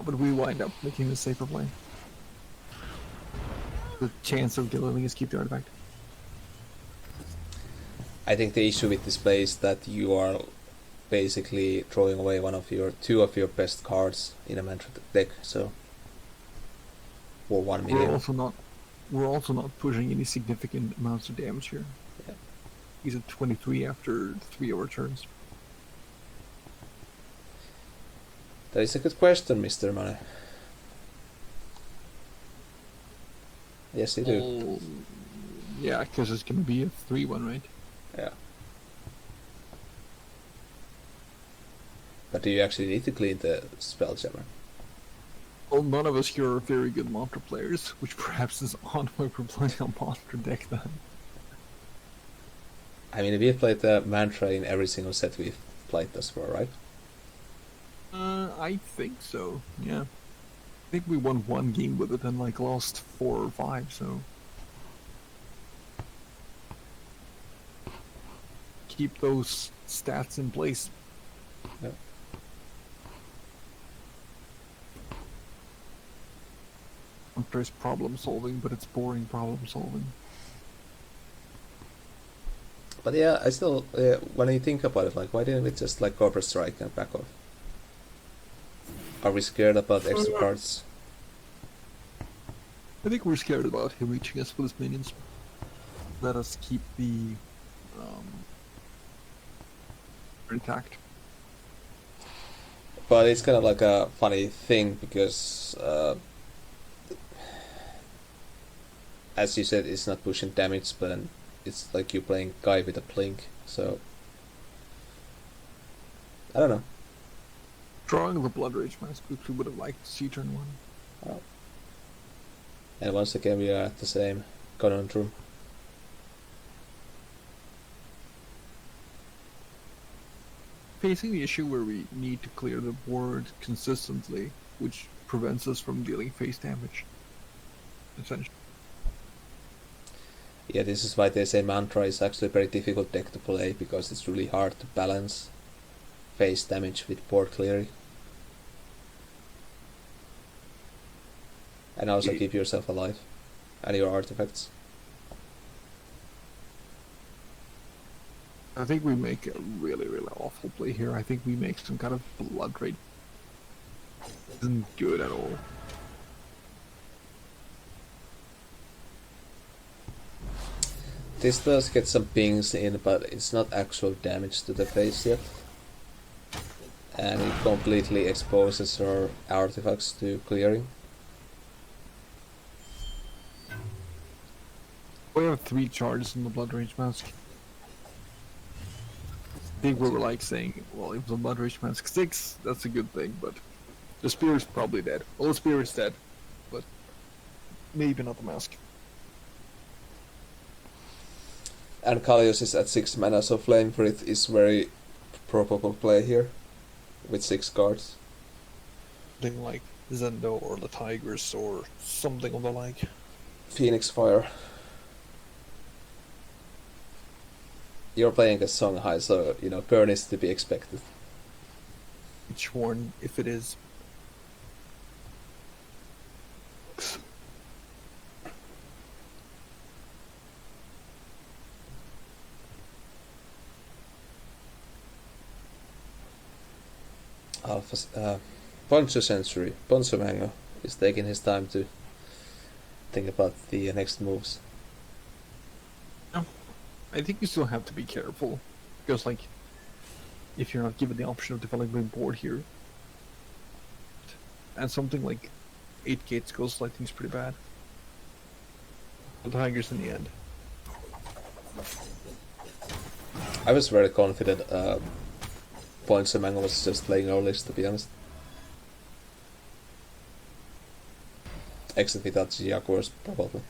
But we wind up making the safer play. The chance of killing is keep the artifact. I think the issue with this play is that you are basically throwing away two of your best cards in a mantra deck, so for 1 million. We're also not pushing any significant amounts of damage here. Yeah. He's at 23 after 3 of our turns. That is a good question, Mr. Money. Yes, you do. Yeah, because it's going to be a 3-1, right? Yeah. But do you actually need to clean the Spelljammer? Well, none of us here are very good Mantra players, which perhaps is on why we're playing a Mantra deck then. I mean, we've played the Mantra in every single set we've played thus far, right? I think so, yeah. I think we won 1 game with it and like lost 4 or 5, so... Keep those stats in place. Yeah. Mantra is problem solving, but it's boring problem solving. But yeah, I still, when you think about it, like, why didn't we just like Cobra Strike and back off? Are we scared about extra cards? I think we're scared about him reaching us with his minions. Let us keep the intact. But it's kind of like a funny thing because, as you said, it's not pushing damage, but then it's like you're playing Guy with a blink, so I don't know. Drawing the Blood Rage Mask, which we would have liked to see turn 1. Oh. And once again, we are at the same conundrum. Facing the issue where we need to clear the board consistently, which prevents us from dealing face damage. Essentially. Yeah, this is why they say Mantra is actually a very difficult deck to play, because it's really hard to balance face damage with board clearing. And also keep yourself alive. And your artifacts. I think we make a really, really awful play here. I think we make some kind of Blood Rage. Isn't good at all. This does get some pings in, but it's not actual damage to the face yet. And it completely exposes our artifacts to clearing. We have 3 charges in the Blood Rage Mask. I think we were like saying, well, if the Blood Rage Mask 6, that's a good thing, but the Spear is probably dead. Well, the Spear is dead, but Maybe not the mask. And Kalios is at 6 mana, so Flame Breath is very probable play here with 6 cards. Something like Zendo or the Tigers or something of the like. Phoenix Fire. You're playing a Songhai, so you know burn is to be expected. Which one, if it is? Ponchocentury, Ponchomango is taking his time to think about the next moves. I think you still have to be careful, because like, if you're not given the option of developing a board here, and something like 8 gates Ghost Lightning is pretty bad. The Tigers in the end. I was very confident Ponchomango was just playing our list, to be honest. Except without Jaguars, probably.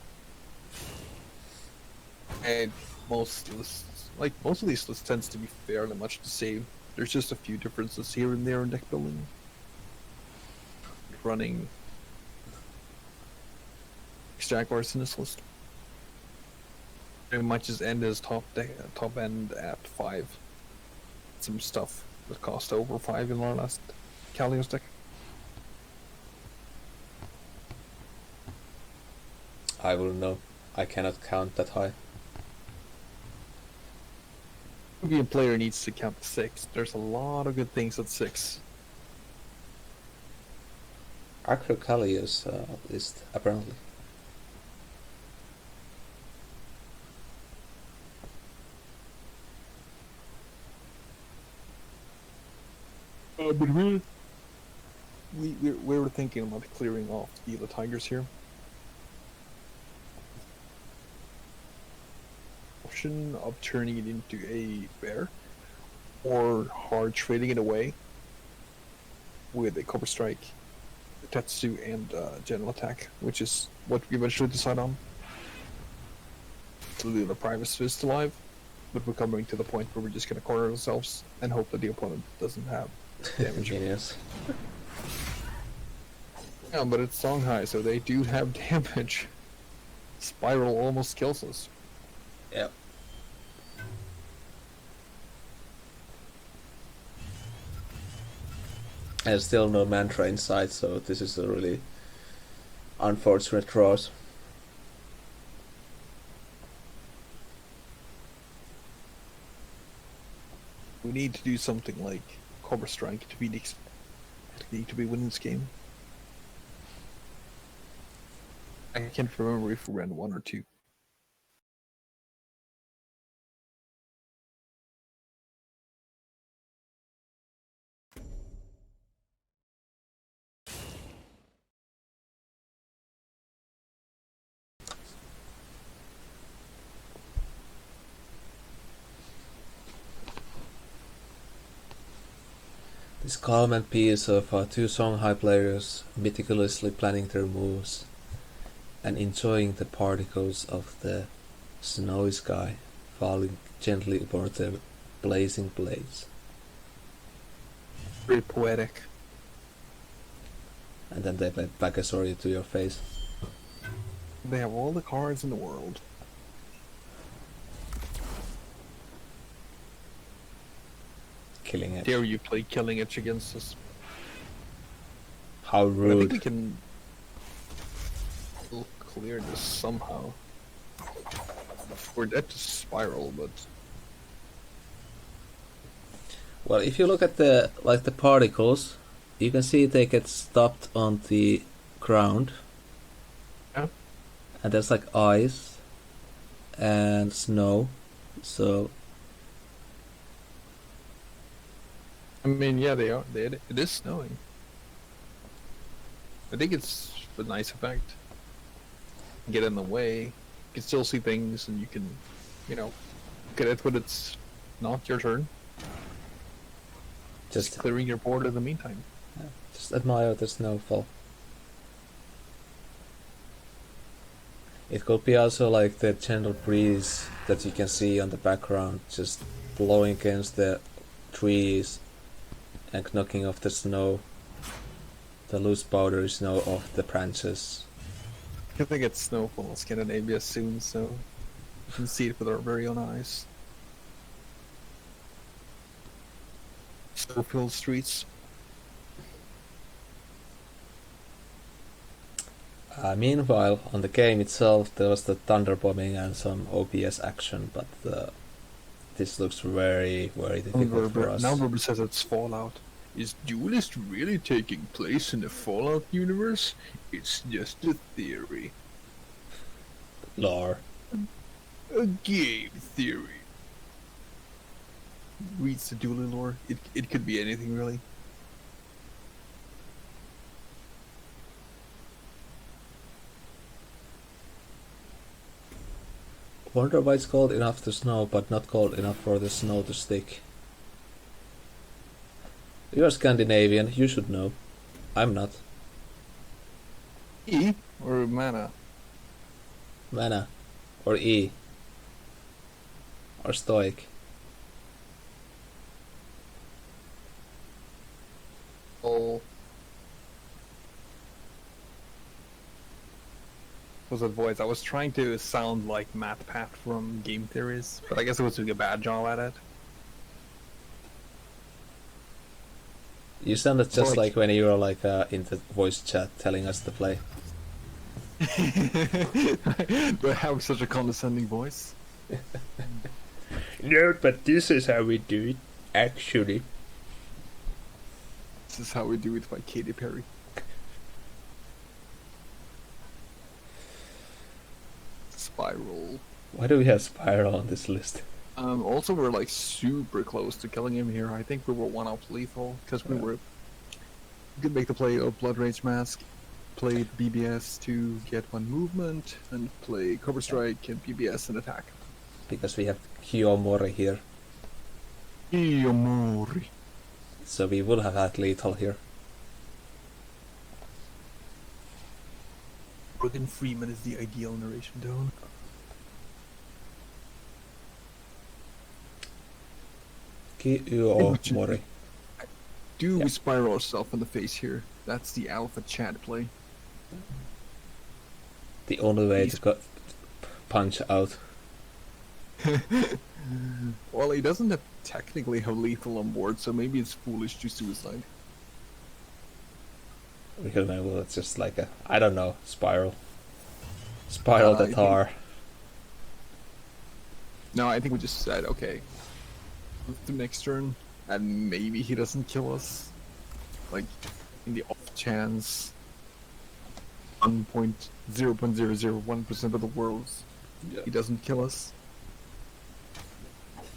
And most lists, like most of these lists, tends to be fairly much the same. There's just a few differences here and there in deck building. Running Jaguars in this list. Pretty much just end as top end at 5. Some stuff that cost over 5 in our last Kalios deck. I wouldn't know. I cannot count that high. Maybe a player needs to count 6. There's a lot of good things at 6. Acro Kalios list, apparently. But we were thinking about clearing off the Tigers here. Option of turning it into a bear, or hard trading it away with a Cobra Strike, Tetsu, and General Attack, which is what we eventually decide on. To leave the private fist alive, but we're coming to the point where we're just gonna corner ourselves and hope that the opponent doesn't have damage. Genius. Yeah, but it's Songhai, so they do have damage. Spiral almost kills us. Yep. And still no mantra inside, so this is a really unfortunate draw. We need to do something like Cobra Strike to be winning this game. I can't remember if we ran 1 or 2. This calm and peace of 2 Songhai players meticulously planning their moves and enjoying the particles of the snowy sky falling gently upon their blazing blades. Very poetic. And then they play Backstory to your face. They have all the cards in the world. Killing it. Dare you play Killing Edge against us? How But I rude. think we can clear this somehow. We're dead to Spiral, but Well, if you look at the particles, you can see they get stopped on the ground. Yeah. And there's like ice and snow. So I mean, yeah, they are. It is snowing. I think it's a nice effect. Get in the way. You can still see things, and you can, get it when it's not your turn. Just clearing your board in the meantime. just admire the snowfall. It could be also like the gentle breeze that you can see on the background, just blowing against the trees and knocking off the snow, the loose powdery snow off the branches. I think it's snowfall in Scandinavia soon, so you can see it with our very own eyes. Snow-filled streets. Meanwhile, on the game itself, there was the thunder bombing and some OPS action, but this looks very, very difficult for us. Now Verber says it's Fallout. Is Duelyst really taking place in the Fallout universe? It's just a theory. Lore. A game theory. Reads the Duely lore. It could be anything, really. Wonder why it's cold enough to snow, but not cold enough for the snow to stick. You're Scandinavian, you should know. I'm not. E or mana? Mana. Or E. Or Stoic. Oh. Was that voice? I was trying to sound like Matt Pat from Game Theories, but I guess I was doing a bad job at it. You sounded just like when you were like in the voice chat telling us to play. Do I have such a condescending voice? No, but this is how we do it, actually. This is how we do it by Katy Perry. Spiral. Why do we have Spiral on this list? Also, we're like super close to killing him here. I think we were one up lethal because we could make the play of Blood Rage Mask, play BBS to get one movement, and play Cover Strike and BBS and attack. Because we have Kiyomori here. Kiyomori. So we would have had lethal here. Morgan Freeman is the ideal narration tone. Kiyomori. Do we spiral ourselves in the face here? That's the alpha chat play. The only way to punch out. Well, he doesn't technically have lethal on board, so maybe it's foolish to suicide. Because maybe it's just like a, I don't know, Spiral. Spiral the tar. No, I think we just said, okay, the next turn, and maybe he doesn't kill us. Like, in the off chance, 0.001% of the world, he doesn't kill us.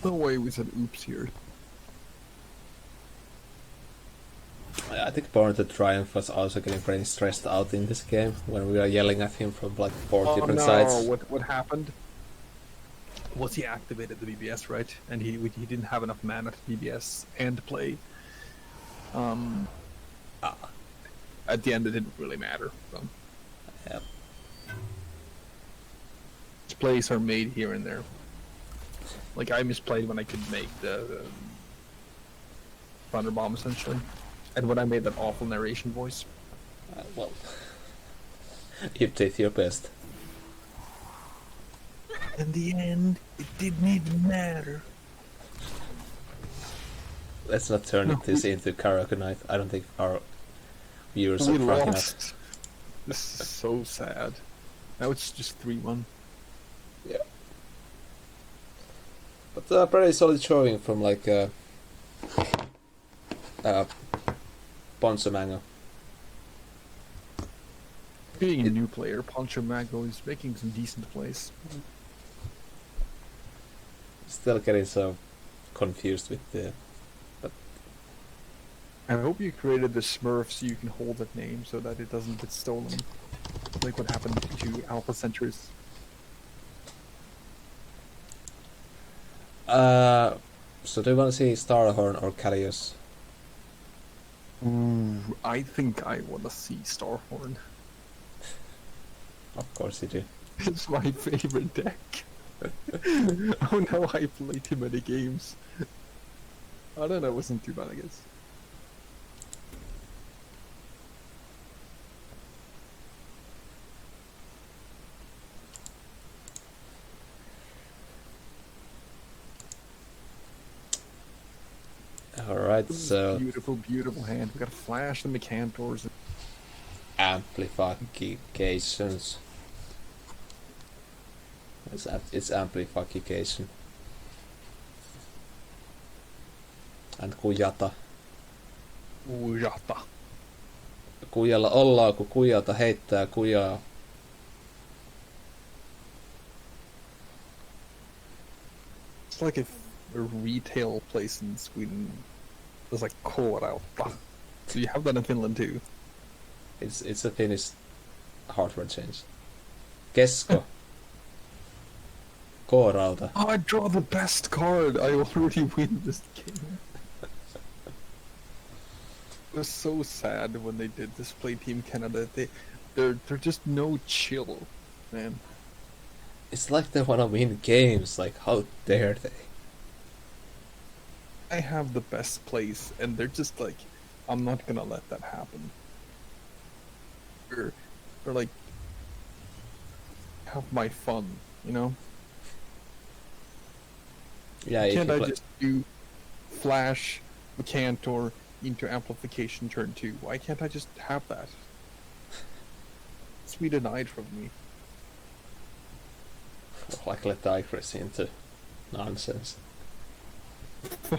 No way we said oops here. I think BorntoTriumph was also getting pretty stressed out in this game when we were yelling at him from like 4 different sides. What happened was he activated the BBS, right? And he didn't have enough mana to BBS and play. At the end, it didn't really matter. So. Yep. Plays are made here and there. Like I misplayed when I could make the Thunder Bomb essentially, and when I made that awful narration voice. Well, you did your best. In the end, it didn't even matter. Let's not turn this into karaoke night. I don't think our viewers are drunk enough. This is so sad. Now it's just 3-1. Yeah. But pretty solid showing from like Ponchomango. Being a new player, Ponchomango is making some decent plays. Still getting so confused with the. But I hope you created the Smurf so you can hold that name so that it doesn't get stolen. Like what happened to Alphacenturies. So do you want to see Starhorn or Callius? Ooh, I think I want to see Starhorn. Of course you do. It's my favorite deck. Oh no, I played too many games. I don't know, it wasn't too bad, I guess. Alright, so Beautiful, beautiful hand. We got Flash the Mechantors. amplifications. It's amplification. And kujata. Ujata. Kujalla ollaan, kun kujata heittää kujaa. It's like if a retail place in Sweden was like K-rauta. So you have that in Finland too. It's a Finnish hardware change. Kesko. K-rauta. Oh, I draw the best card! I already win this game. It was so sad when they did this play Team Canada. They're just no chill, man. It's like they wanna win games, like how dare they? I have the best place, and they're just like, I'm not gonna let that happen. They're like, have my fun, you know? Yeah, if Can't you I play- just do Flash, Mechantor into Amplification turn 2? Why can't I just have that? It's be denied from me. like let digress into nonsense.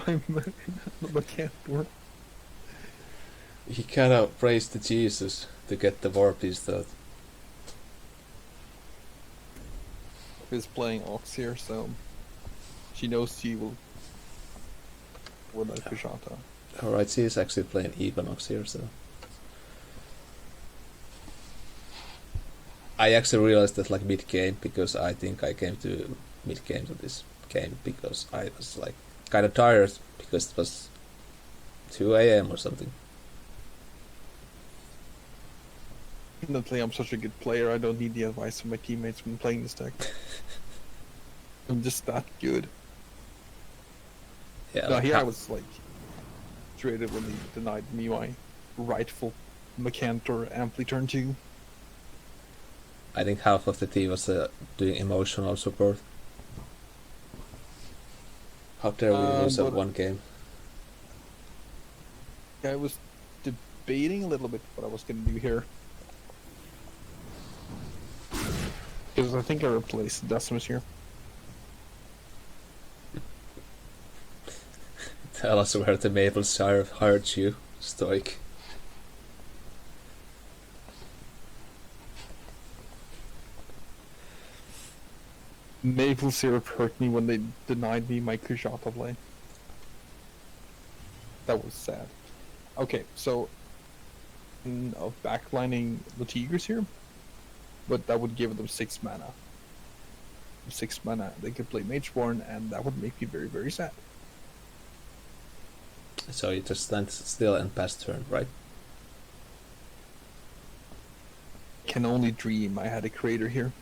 I'm Mechantor. He kinda prays to Jesus to get the war piece though. Is playing Ox here, so she knows she will win that Kushata. Alright, she's actually playing Equinox here, so. I actually realized that like mid game, because I think I came to mid game of this game because I was like kinda tired because it was 2 AM or something. Fortunately, I'm such a good player, I don't need the advice of my teammates when playing this deck. I'm just that good. Yeah. No, like here I ha- was like traded when they denied me my rightful Mechantor Ampli turn 2. I think half of the team was doing emotional support. How dare we lose at but- one game? I was debating a little bit what I was gonna do here. Because I think I replaced Decimus here. Tell us where the Maple Syrup hired you, Stoic. Maple syrup hurt me when they denied me my Kujata play. That was sad. Okay, so of backlining the Tigers here, but that would give them 6 mana. 6 mana, they could play Mageborn, and that would make me very, very sad. So you just stand still and pass turn, right? Can only dream I had a creator here.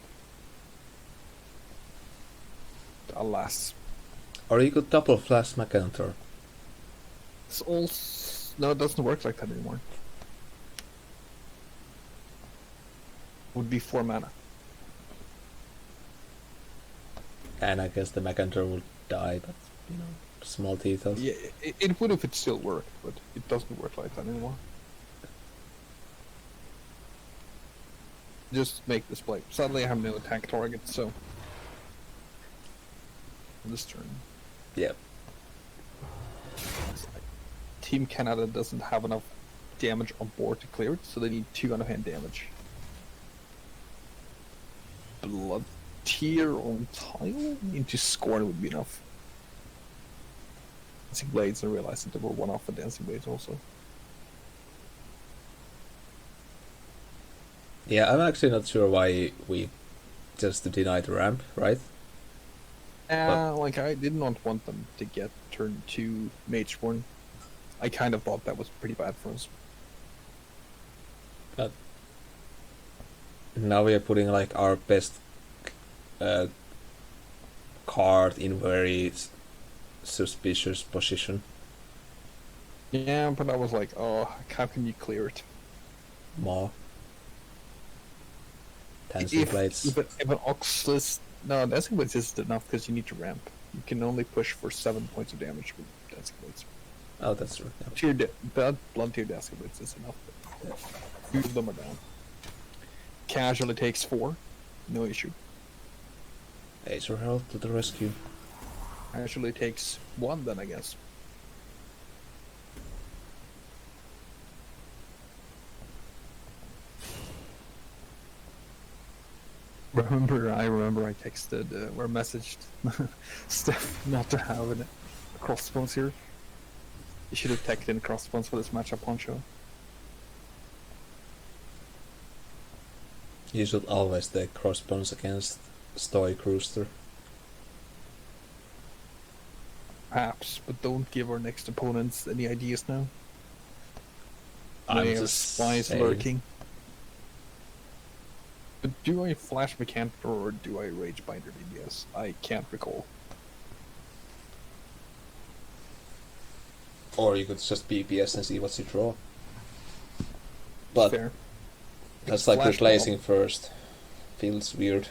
Alas. Or you could double flash Mechantor. It's all... No, it doesn't work like that anymore. Would be 4 mana. And I guess the Mechantor will die, but you know, small details. Yeah, it would if it still worked, but it doesn't work like that anymore. Just make this play. Suddenly I have no attack target, so... This turn. Yeah. Team Canada doesn't have enough damage on board to clear it, so they need 2 out-of-hand damage. Blood Tear on tile into Scorn would be enough. Dancing Blades, I realized that there were one off of Dancing Blades also. Yeah, I'm actually not sure why we just denied the ramp, right? Like I did not want them to get turn 2 Mageborn. I kind of thought that was pretty bad for us. But now we are putting like our best card in very suspicious position. Yeah, but I was like, oh, how can you clear it? More. Dancing blades. If an Oxless... No, Dancing Blades isn't enough because you need to ramp. You can only push for 7 points of damage with Dancing Blades. Oh, that's true. Yeah. Blood tier Dancing Blades is enough. Two of them are down. Casually takes 4. No issue. Acer Herald to the rescue. Casually takes 1 then, I guess. I remember I texted or messaged Steph not to have a crossbones here. You should have teched in crossbones for this matchup, Poncho. You should always take crossbones against Stoicrooster. Perhaps, but don't give our next opponents any ideas now. I'm There are just spies saying. lurking. But do I flash Mechanitor or do I Rage Binder DBS? I can't recall. Or you could just BPS and see what you draw. But Fair. that's like Flash replacing bomb. first. Feels weird.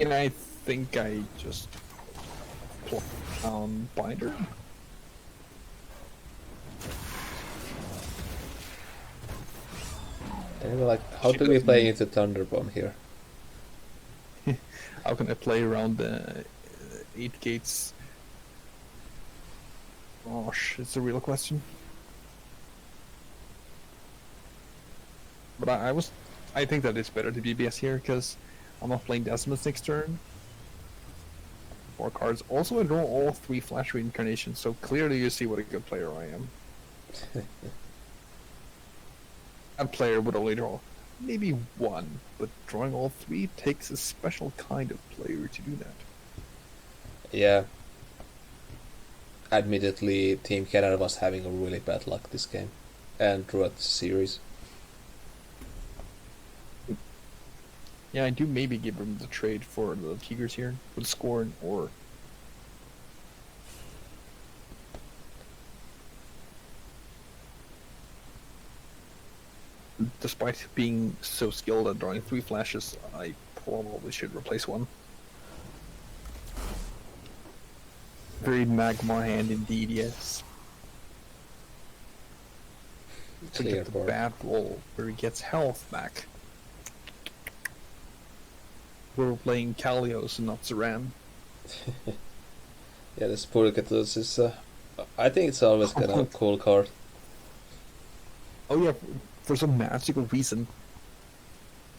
And I think I just plop down Binder. And like, how do we play into Thunderbomb here? How can I play around the 8 gates? Gosh, it's a real question. But I think that it's better to BBS here because I'm not playing Decimus next turn. 4 cards. Also, I draw all 3 Flash Reincarnations, so clearly you see what a good player I am. That player would only draw maybe 1, but drawing all 3 takes a special kind of player to do that. Yeah. Admittedly, Team Canada was having a really bad luck this game. And throughout the series. Yeah, I do maybe give him the trade for the Tigers here with Scorn or... Despite being so skilled at drawing 3 flashes, I probably should replace 1. Very Magma hand indeed, yes. To Clear get the board. bad roll where he gets health back. We're playing Kalios and not Saran. Yeah, this Purgatus is... I think it's always kind of a cool card. Oh yeah, for some magical reason,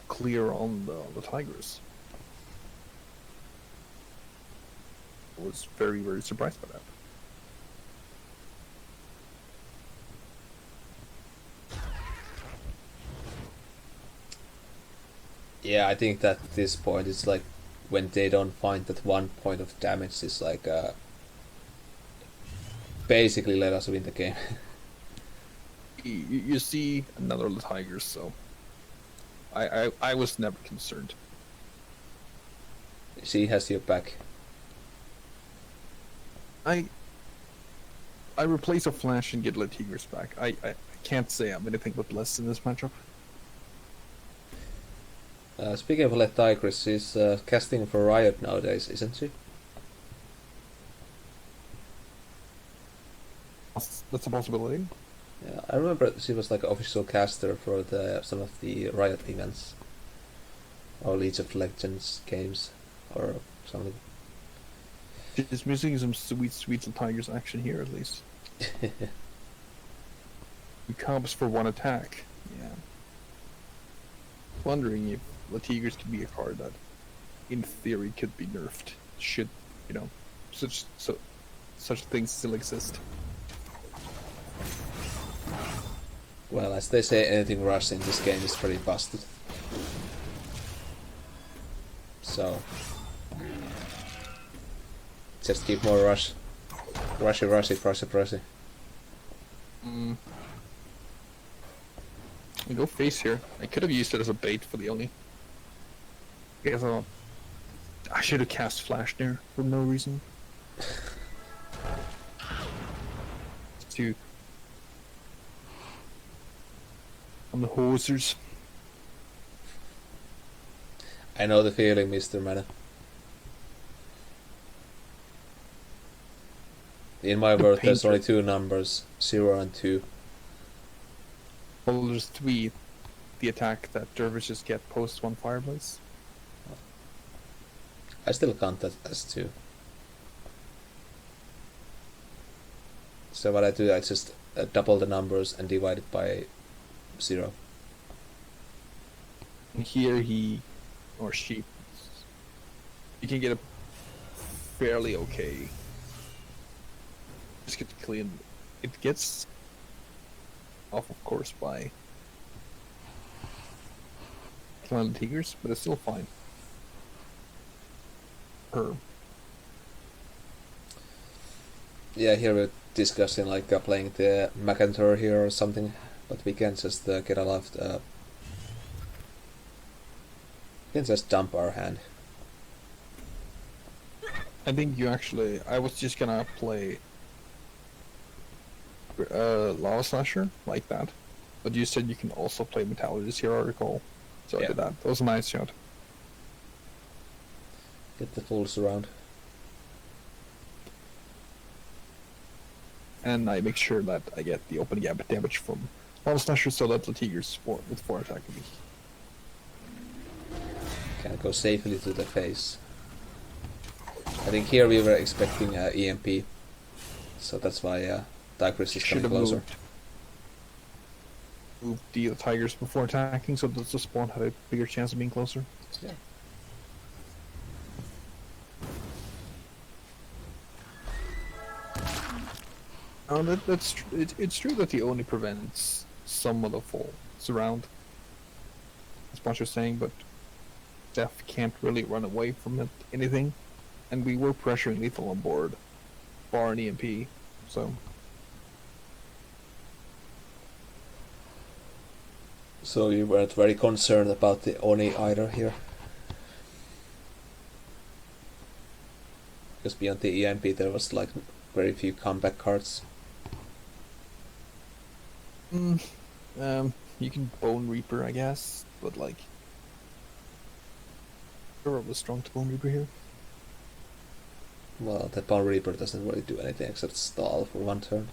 clear on the Tigers. I was very, very surprised by that. Yeah, I think that at this point it's like when they don't find that 1 point of damage is like basically let us win the game. You see another of the Tigers, so I was never concerned. She has your back. I replace a Flash and get the Tigers back. I can't say I'm anything but blessed in this matchup. Speaking of Let Tigress, she's casting for Riot nowadays, isn't she? That's a possibility. Yeah, I remember she was like official caster for some of the Riot events. Or League of Legends games, or something. She's missing some sweet little Tigers action here, at least. He comes for 1 attack. Yeah. Wondering if the Tigers could be a card that, in theory, could be nerfed. Should, such things still exist. Well, as they say, anything rush in this game is pretty busted. So, Just keep more rush. Rushy. I go face here. I could have used it as a bait for the Oni. I guess I should have cast flash there for no reason. Dude. I'm the hosers. I know the feeling, Mr. Mana. In my world, there's only two numbers, 0 and 2. Well, there's 3. The attack that dervishes get post 1 fireplace. I still count that as 2. So what I do, I just double the numbers and divide it by 0. And here he, or she, you can get a fairly okay. Just get clean. It gets off, of course, by killing the tigers, but it's still fine. Yeah, here we're discussing like playing the McIntyre here or something, but we can just get a lot of we can just dump our hand. I think you actually, I was just gonna play Lava Slasher like that, but you said you can also play Metallurgist here, I recall. So yeah. I did that. That was a nice shot. Get the full surround. And I make sure that I get the open gap damage from Lava Slasher so that the Tigers with 4 attack me. Can go safely to the face. I think here we were expecting EMP, so that's why Stoicrooster is coming closer. Moved the Tigers before attacking so that the spawn had a bigger chance of being closer. Yeah. It's true that the Oni prevents some of the full surround, as Poncho's saying, but Steph can't really run away from anything, and we were pressuring lethal on board, bar an EMP, so. So you weren't very concerned about the Oni either here? Because beyond the EMP there was like very few comeback cards. You can Bone Reaper, I guess, but like, Referral was strong to Bone Reaper here. Well, the Bone Reaper doesn't really do anything except stall for 1 turn.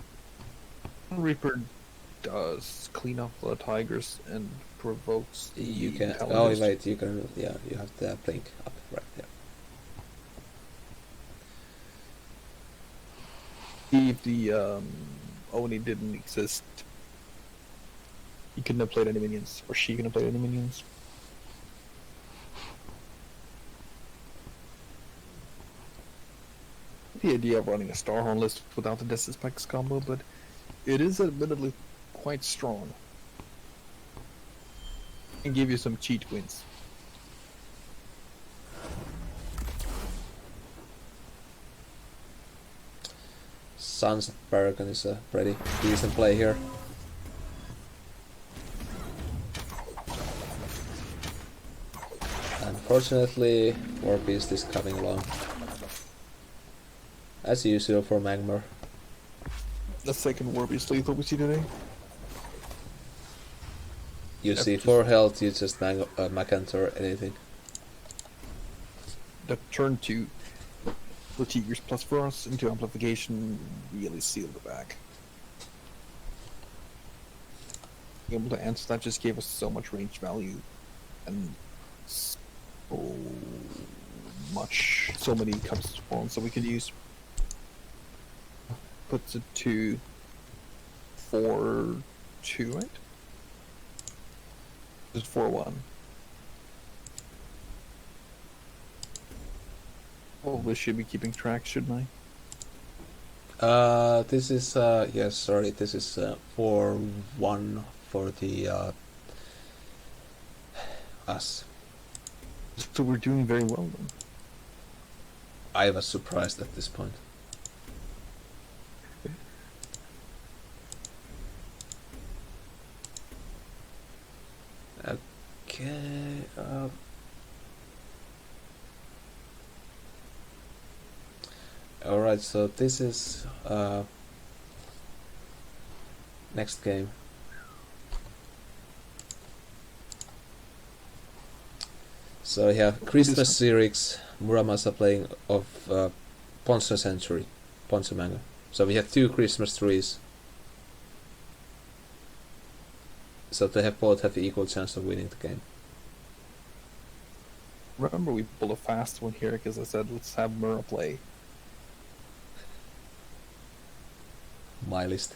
Bone Reaper does clean up the Tigers and provokes. You can. Oh wait, you can. Yeah, you have the blink up right there. If the Oni didn't exist, he couldn't have played any minions, or she couldn't have played any minions. The idea of running a Starhorn list without the Disrespects combo, but it is admittedly quite strong. And give you some cheat wins. Sons of Paragon is a pretty decent play here. Unfortunately, War Beast is coming along. As usual for Magmar. The second War Beast lethal we see today. You see 4 health, you just McIntyre anything. The turn 2, the Tigers plus for us into amplification really sealed the back. Being able to answer that just gave us so much range value and so many cups spawns that we could use. Puts it to 4-2, right? It's 4-1. Probably should be keeping track, shouldn't I? This is yes, sorry, this is 4-1 for the us. So we're doing very well then. I was surprised at this point. Okay. Alright, so this is next game. So yeah, Christmas series, Muramasa playing of Ponchomango. Ponchomango. So we have 2 Christmas trees. So they have both have equal chance of winning the game. Remember, we pulled a fast one here because I said let's have Mura play. My list.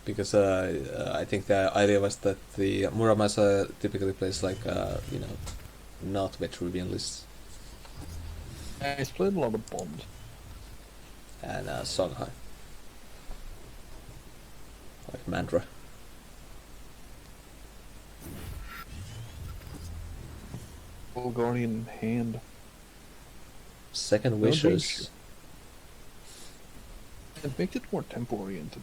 Because I think the idea was that the Muramasa typically plays like not Vitruvian lists. He's played a lot of Bond. And Songhai. Like Mantra. Full Guardian hand. Second Wishes. It makes it more tempo oriented.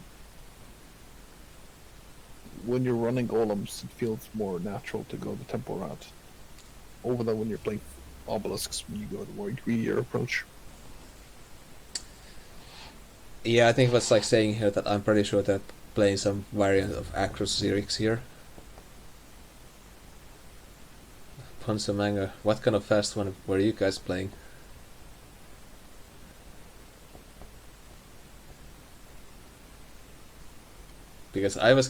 When you're running golems, it feels more natural to go the tempo route. Over than when you're playing obelisks, when you go the more greedier approach. Yeah, I think what's like saying here that I'm pretty sure that playing some variant of Acros Xerix here. Ponchomango, what kind of fast one were you guys playing? Because I was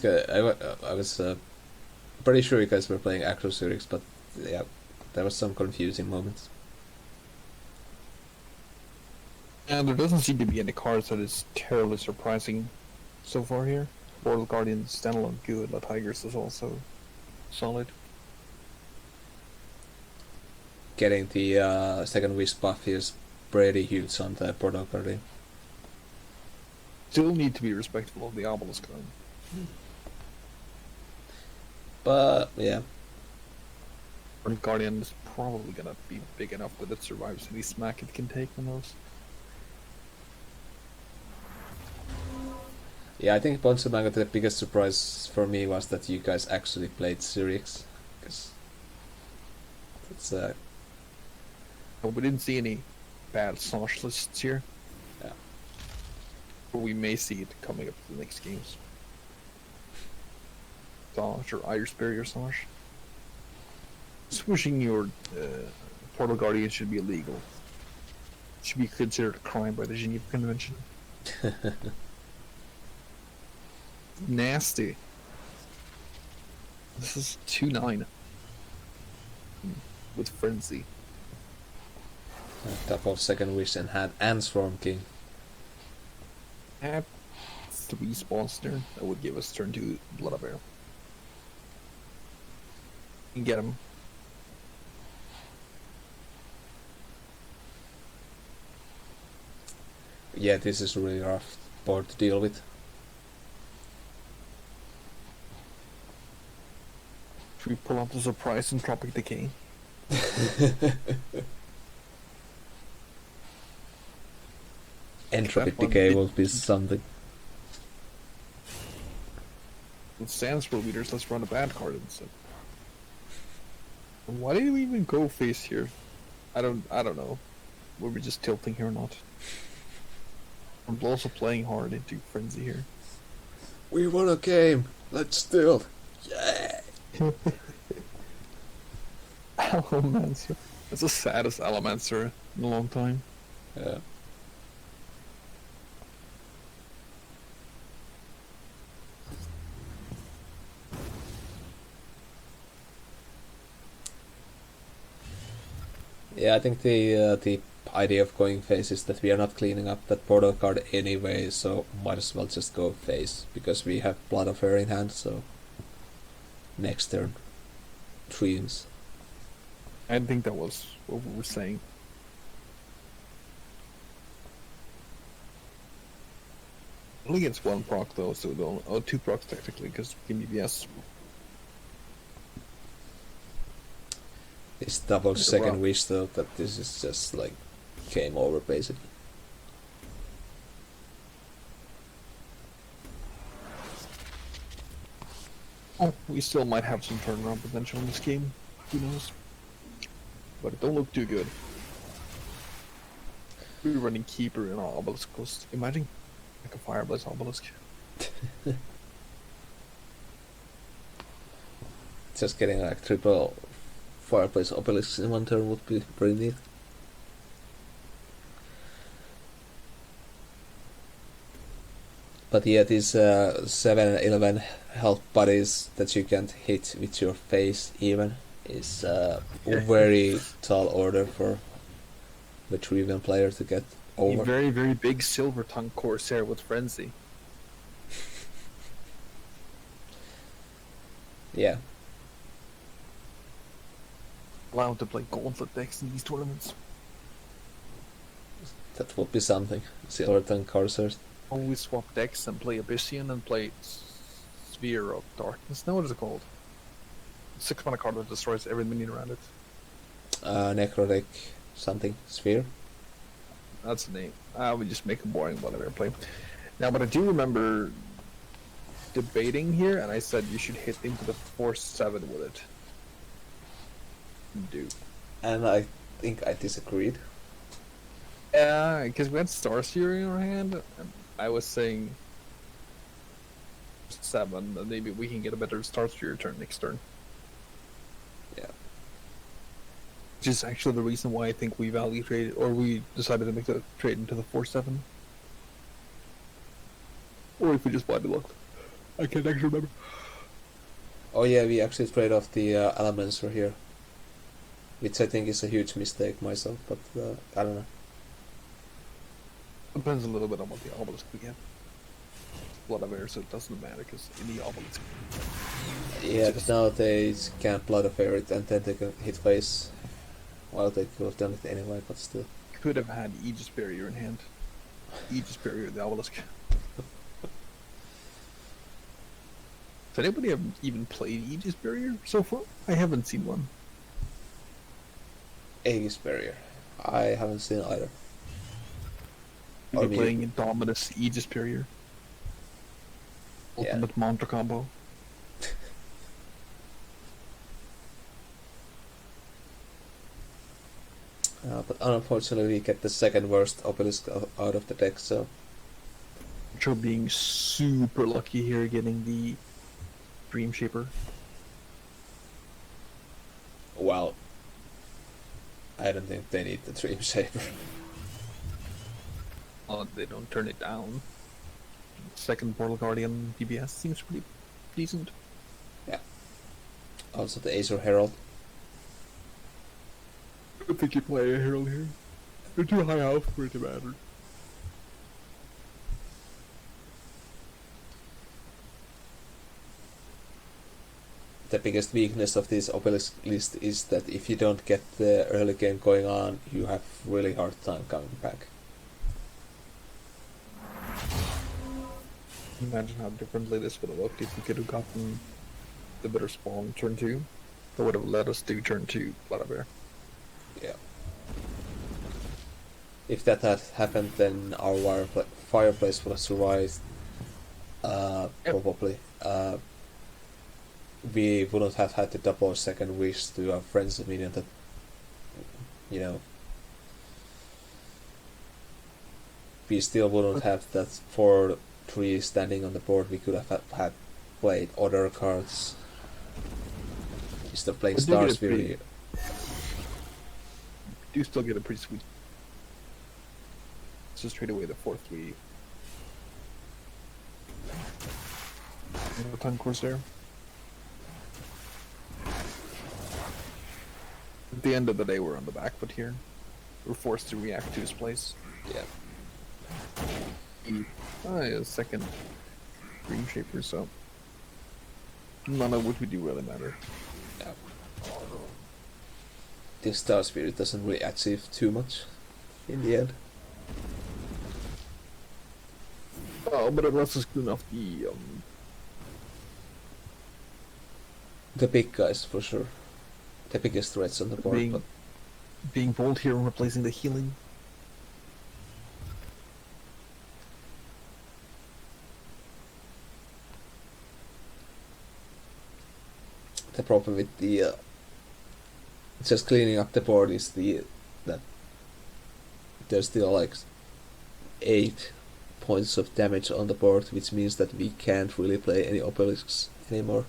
pretty sure you guys were playing Acros Xerix, but yeah, there was some confusing moments. And there doesn't seem to be any cards that is terribly surprising so far here. Mortal Guardian standalone good, La Tigers is also solid. Getting the second wish buff is pretty huge on the Portal Guardian. Still need to be respectful of the obelisk though. But yeah. Mortal Guardian is probably gonna be big enough that it survives any smack it can take on those. Yeah, I think Ponchomango, the biggest surprise for me was that you guys actually played Xerix. Because it's But we didn't see any bad Sosh lists here. Yeah. But we may see it coming up in the next games. Sosh or Irish Barrier Sosh. Swooshing your Portal Guardian should be illegal. It should be considered a crime by the Geneva Convention. Nasty. This is 2-9. With Frenzy. Top of second wish and had and Swarm King. At 3 spawns there, that would give us turn 2 Blood Bear. And get him. Yeah, this is a really rough board to deal with. Should we pull out the surprise and Tropic Decay? Entropy Decay will be something. With Sandstorm Leaders, let's run a bad card instead. And why did we even go face here? I don't know. Were we just tilting here or not? I'm also playing hard into Frenzy here. We won a game. Let's still. Yeah. Allomancer. That's the saddest Allomancer in a long time. Yeah. Yeah, I think the idea of going face is that we are not cleaning up that portal card anyway, so might as well just go face, because we have Blood of Air in hand, so next turn, Triumphs. I think that was what we were saying. Only gets 1 proc though, so don't, 2 procs technically, because we can EBS. This double It's a second rough. wish though, that this is just like game over basically. Oh, we still might have some turnaround potential in this game. Who knows? But it don't look too good. We're running keeper in our obelisk. Imagine like a fireplace obelisk. Just getting like triple fireplace obelisks in one turn would be pretty neat. But yeah, these 7 and 11 health buddies that you can't hit with your face even is a very tall order for the Trivium player to get over. A very, very big silver tongue corsair with frenzy. Yeah. Allowed to play gauntlet decks in these tournaments. That would be something. Silver tongue Corsairs. Always swap decks and play Abyssian and play Sphere of Darkness. Now what is it called? 6-mana card that destroys every minion around it. Necrotic something. Sphere. That's the name. We just make it boring whatever I play. Now, but I do remember debating here, and I said you should hit into the 4/7 with it. Dude. And I think I disagreed. Yeah, because we had Starseer in our hand, and I was saying 7, and maybe we can get a better Starseer turn next turn. Yeah. Which is actually the reason why I think we value traded, or we decided to make the trade into the 4/7. Or if we just blind looked. I can't actually remember. Oh yeah, we actually trade off the elements for here. Which I think is a huge mistake myself, but I don't know. Depends a little bit on what the obelisk we get. Blood of air, so it doesn't matter because in the obelisk. Yeah, but nowadays can't Blood of Air it and then they can hit face. Well, they could have done it anyway, but still. Could have had Aegis Barrier in hand. Aegis Barrier, the obelisk. Does anybody have even played Aegis Barrier so far? I haven't seen one. Aegis Barrier. I haven't seen either. You're playing Indominus Aegis Barrier. Yeah. Ultimate Mantra combo. But unfortunately we get the second worst obelisk out of the deck, so... Which are being super lucky here getting the Dream Shaper. Well... I don't think they need the Dream Shaper. Oh, they don't turn it down. Second Portal Guardian DBS seems pretty decent. Yeah. Also the Acer Herald. I think you play a Herald here. They're too high health for it to matter. The biggest weakness of this obelisk list is that if you don't get the early game going on, you have really hard time coming back. Imagine how differently this would have looked if we could have gotten the better spawn turn 2. That would have let us do turn 2 Blood of Air. Yeah. If that had happened, then our fireplace would have survived. Probably. We wouldn't have had the double second wish to our friends minion that, you know, we still wouldn't have that 4/3 standing on the board. We could have had played other cards instead of playing Stars Fury. Do still get a pretty sweet. Let's just trade away the 4/3. Tongue Corsair. At the end of the day, we're on the back foot here. We're forced to react to his place. Yeah. Yeah, second Dream Shaper, so none of what we do really matter. Yeah. This Star Spirit doesn't really achieve too much in the end. Oh, but it lets us clean off the big guys for sure. the biggest threats on the board. But being bold here and replacing the healing. the problem with the just cleaning up the board is that there's still like 8 points of damage on the board, which means that we can't really play any obelisks anymore.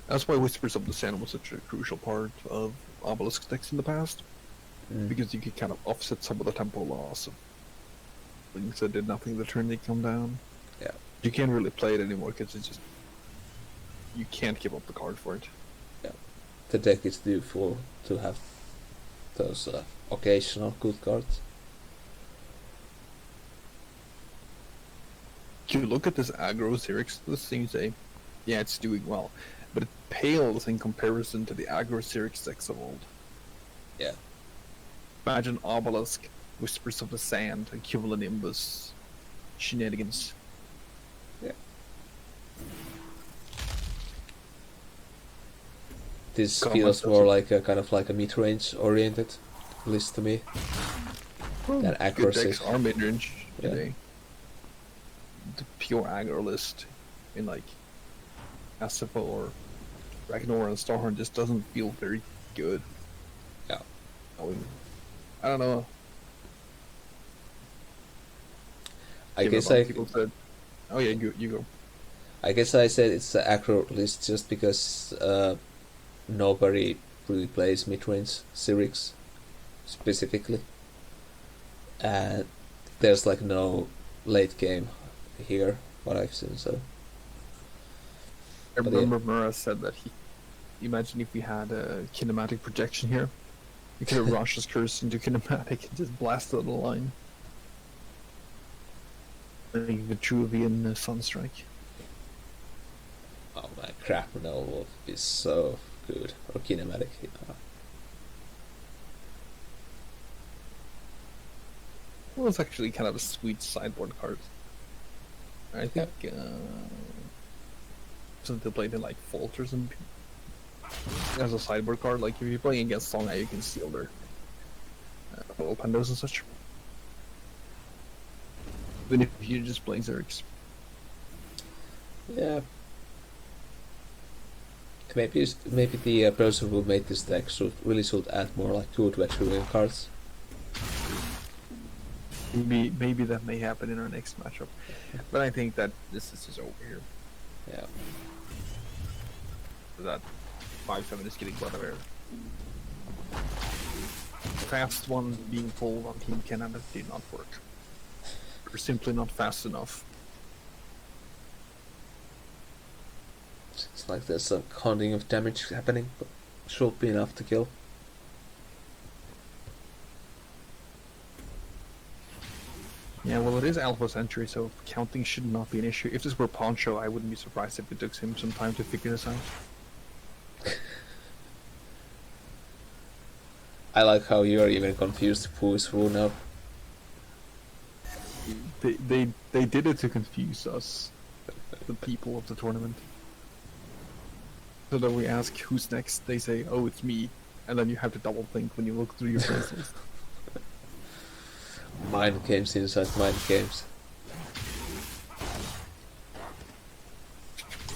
That's why Whispers of the Sand was such a crucial part of obelisk decks in the past, because you could kind of offset some of the tempo loss of things that did nothing the turn they come down. Yeah. You can't really play it anymore because it's just you can't give up the card for it. Yeah, the deck is too full to have those occasional good cards. You look at this aggro Xerix list and you say, yeah, it's doing well, but it pales in comparison to the aggro Xerix decks of old. Yeah. Imagine Obelisk, Whispers of the Sand, and Cumulonimbus shenanigans. Yeah. This feels more like a kind of like a mid-range oriented list to me than aggro. Good decks are mid-range today. Yeah. The pure aggro list in like Asifo or Ragnar and StephDawnheart just doesn't feel very good. Yeah. I don't know. I guess I. People said, "Oh yeah, you go." I guess I said it's the aggro list just because nobody really plays mid-range Xerix specifically, and there's like no late game here what I've seen. So I remember Mura said that imagine if we had a kinematic projection here, we could have Rosh's curse into kinematic and just blasted the line. Like the Vitruvian Sunstrike. oh my crap, no wolf is so good, or kinematic. Yeah. Well, it's actually kind of a sweet sideboard card. I think since they played in like Falters and as a sideboard card, like if you're playing against Songhai, you can steal their little pandos and such. Even if you're just playing Xerix. Yeah. Maybe the person who made this deck should add more like good Vetruvian cards. Maybe that may happen in our next matchup, but I think that this is just over here. Yeah. That 5/7 is getting better air. Fast one being pulled on Team Canada did not work. We're simply not fast enough. It's like there's some counting of damage happening, but should be enough to kill. Yeah, well, it is Alphacentury, so counting should not be an issue. If this were Poncho, I wouldn't be surprised if it took him some time to figure this out. I like how you're even confused who is who now. They did it to confuse us, the people of the tournament. So that we ask who's next, they say, "Oh, it's me," and then you have to double think when you look through your friends list. Mind games inside mind games.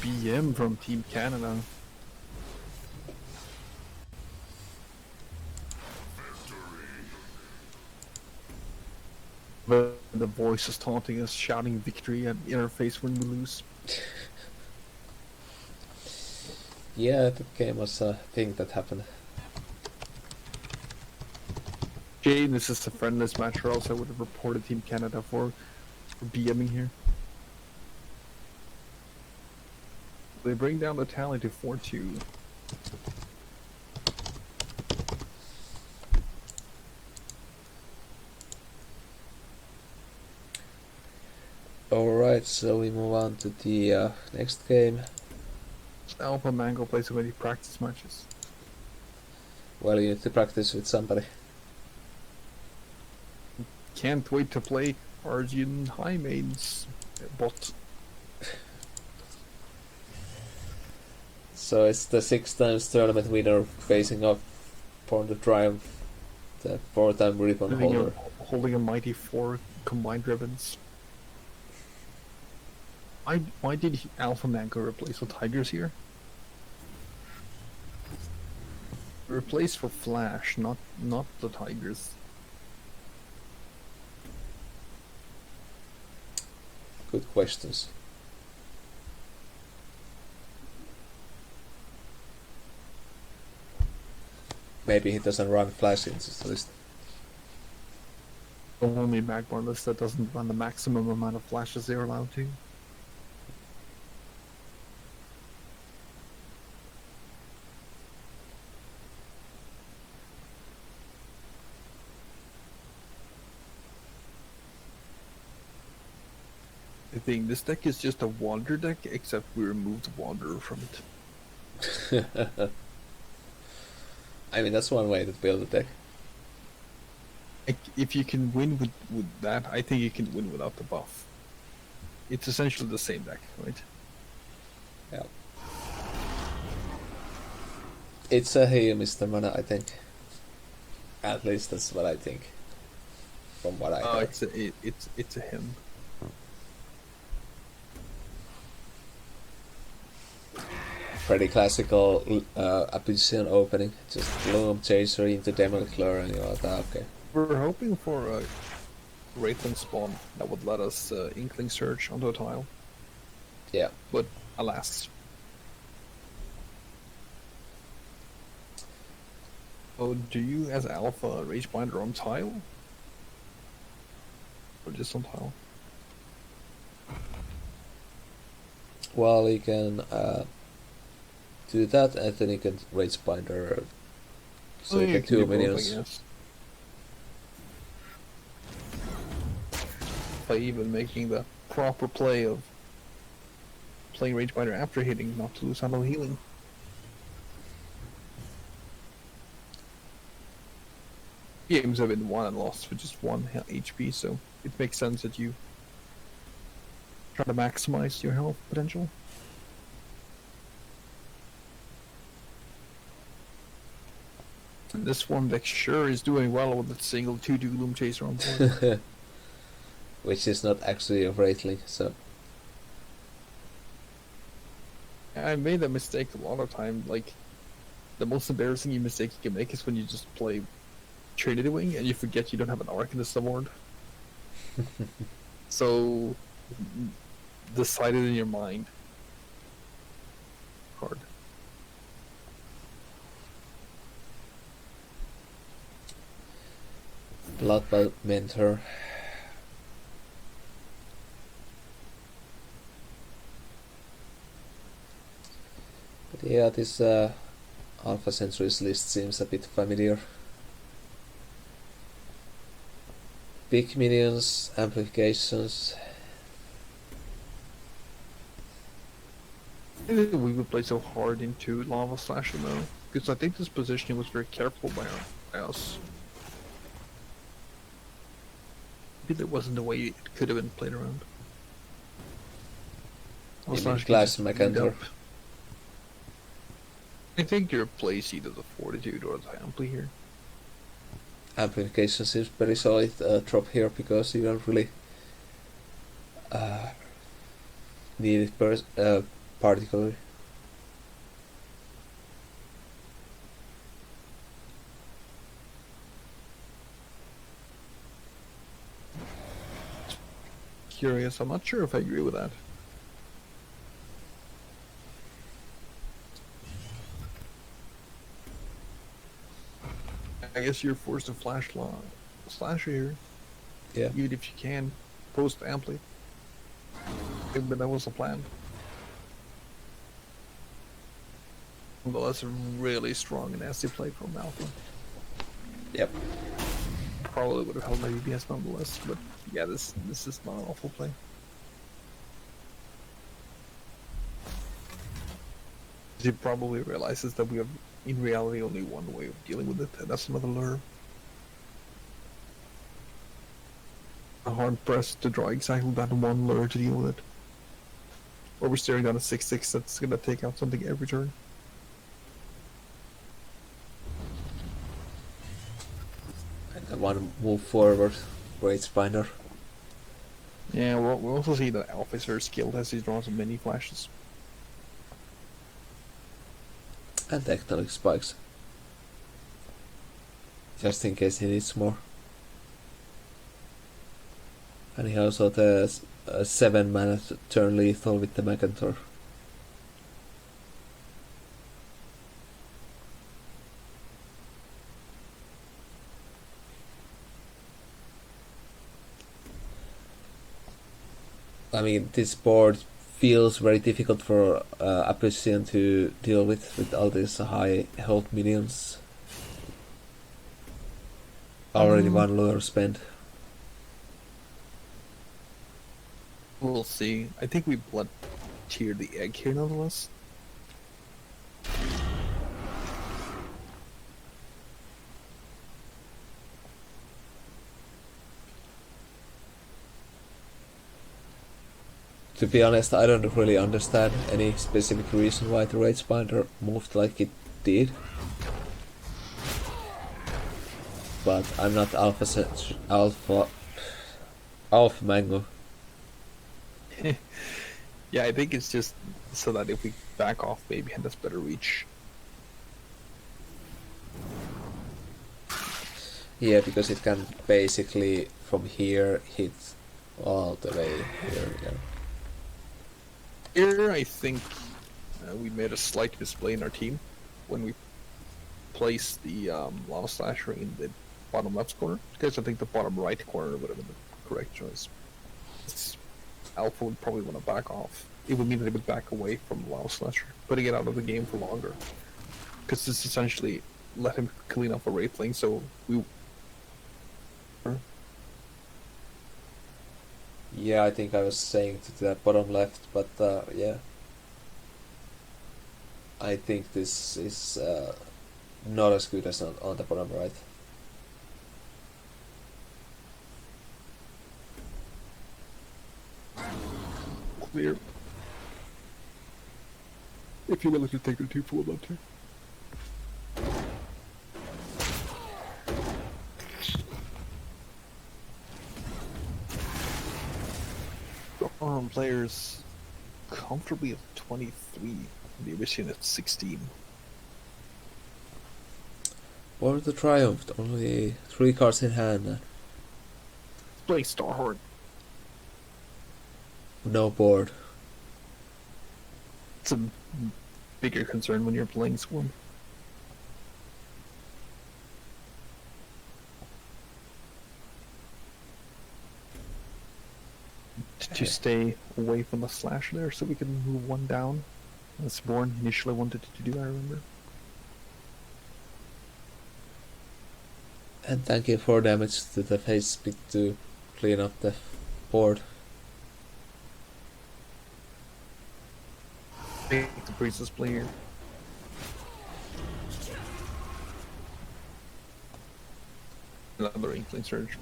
BM from Team Canada. The voice is taunting us, shouting victory in our face when we lose. Yeah, that game was a thing that happened. Jane, this is a friendless match, or else I would have reported Team Canada for BMing here. They bring down the tally to 4-2. Alright, so we move on to the next game. Alphamango plays so many practice matches. Well, you need to practice with somebody. Can't wait to play Argent High Mains bot. So it's the 6 times tournament winner facing off BorntoTriumph, the 4-time ribbon holder. Holding a mighty 4 combined ribbons. Why did Alphacentury replace the Tigers here? Replace for Flash, not the Tigers. Good questions. Maybe he doesn't run Flash into the list. The only backboard list that doesn't run the maximum amount of flashes they're allowed to. I think this deck is just a Wander deck, except we removed Wanderer from it. I mean, that's one way to build a deck. If you can win with that, I think you can win without the buff. It's essentially the same deck, right? Yeah. It's a heal, Mr. Mana, I think. At least that's what I think. From what I heard. It's a him. Pretty classical Abyssian opening. Just Loom Chaser into Demon Clore and you're like, okay. We're hoping for a Wraithling spawn that would let us Inkling Search onto a tile. Yeah. But alas. Oh, do you as Alpha Ragebinder on tile? Or just on tile? Well, you can do that and then you can Ragebinder. So you get 2 minions. Both, by even making the proper play of playing Ragebinder after hitting, not to lose out on healing. Games have been won and lost with just 1 HP, so it makes sense that you try to maximize your health potential. And this one deck sure is doing well with its single 2/2 Loom Chaser on board. Which is not actually a Wraithling, so... I made that mistake a lot of time. Like, the most embarrassing mistake you can make is when you just play Trinity Wing and you forget you don't have an Arcanist aboard. So, decide it in your mind. Hard. Bloodbath Mentor. But yeah, this Alphacentury's list seems a bit familiar. Big minions, amplifications. I think we would play so hard into Lava Slash though, because I think this positioning was very careful by us. Maybe that wasn't the way it could have been played around. Glass Mecantor. I think your plays either the Fortitude or the Ampli here. Amplification seems very solid drop here because you don't really need it particularly. Curious, I'm not sure if I agree with that. I guess you're forced to slash here. Yeah. Even if you can, post Ampli. But that was the plan. Well, that's a really strong and nasty play from Alpha. Yep. Probably would have held my UBS nonetheless, but yeah, this is not an awful play. He probably realizes that we have, in reality, only one way of dealing with it, and that's another lure. A hard press to draw exactly that one lure to deal with it. Or we're staring down a 6/6 that's gonna take out something every turn. one move forward, Great Spiner. Yeah, we'll also see that Alpha is very skilled as he draws many flashes. And Tectonic Spikes. Just in case he needs more. And he also has 7 mana turn lethal with the Macantor. I mean, this board feels very difficult for Apician to deal with all these high health minions. Already one lure spent. We'll see. I think we blood tiered the egg here nonetheless. To be honest, I don't really understand any specific reason why the Rage Binder moved like it did. But I'm not Alphamango. Yeah, I think it's just so that if we back off, Baby Hand has better reach. Yeah, because it can basically from here hit all the way here. Yeah. Here, I think we made a slight display in our team when we placed the Lava Slasher in the bottom left corner, because I think the bottom right corner would have been the correct choice. Alpha would probably want to back off. It would mean that it would back away from Lava Slasher, putting it out of the game for longer. Because this essentially let him clean up a Wraithling, so we... Yeah, I think I was saying to the bottom left, but yeah. I think this is not as good as on the bottom right. Clear. If you're willing to take the 2 full blood too. Players comfortably at 23, the Elysian at 16. BorntoTriumph, only 3 cards in hand. Play StephDawnheart. No board. It's a bigger concern when you're playing Swarm. To stay away from the slash there so we can move one down. As Born initially wanted to do, I remember. And thank you for damage to the face speed to clean up the board. Take the Priestess player. Another Inkling Surge.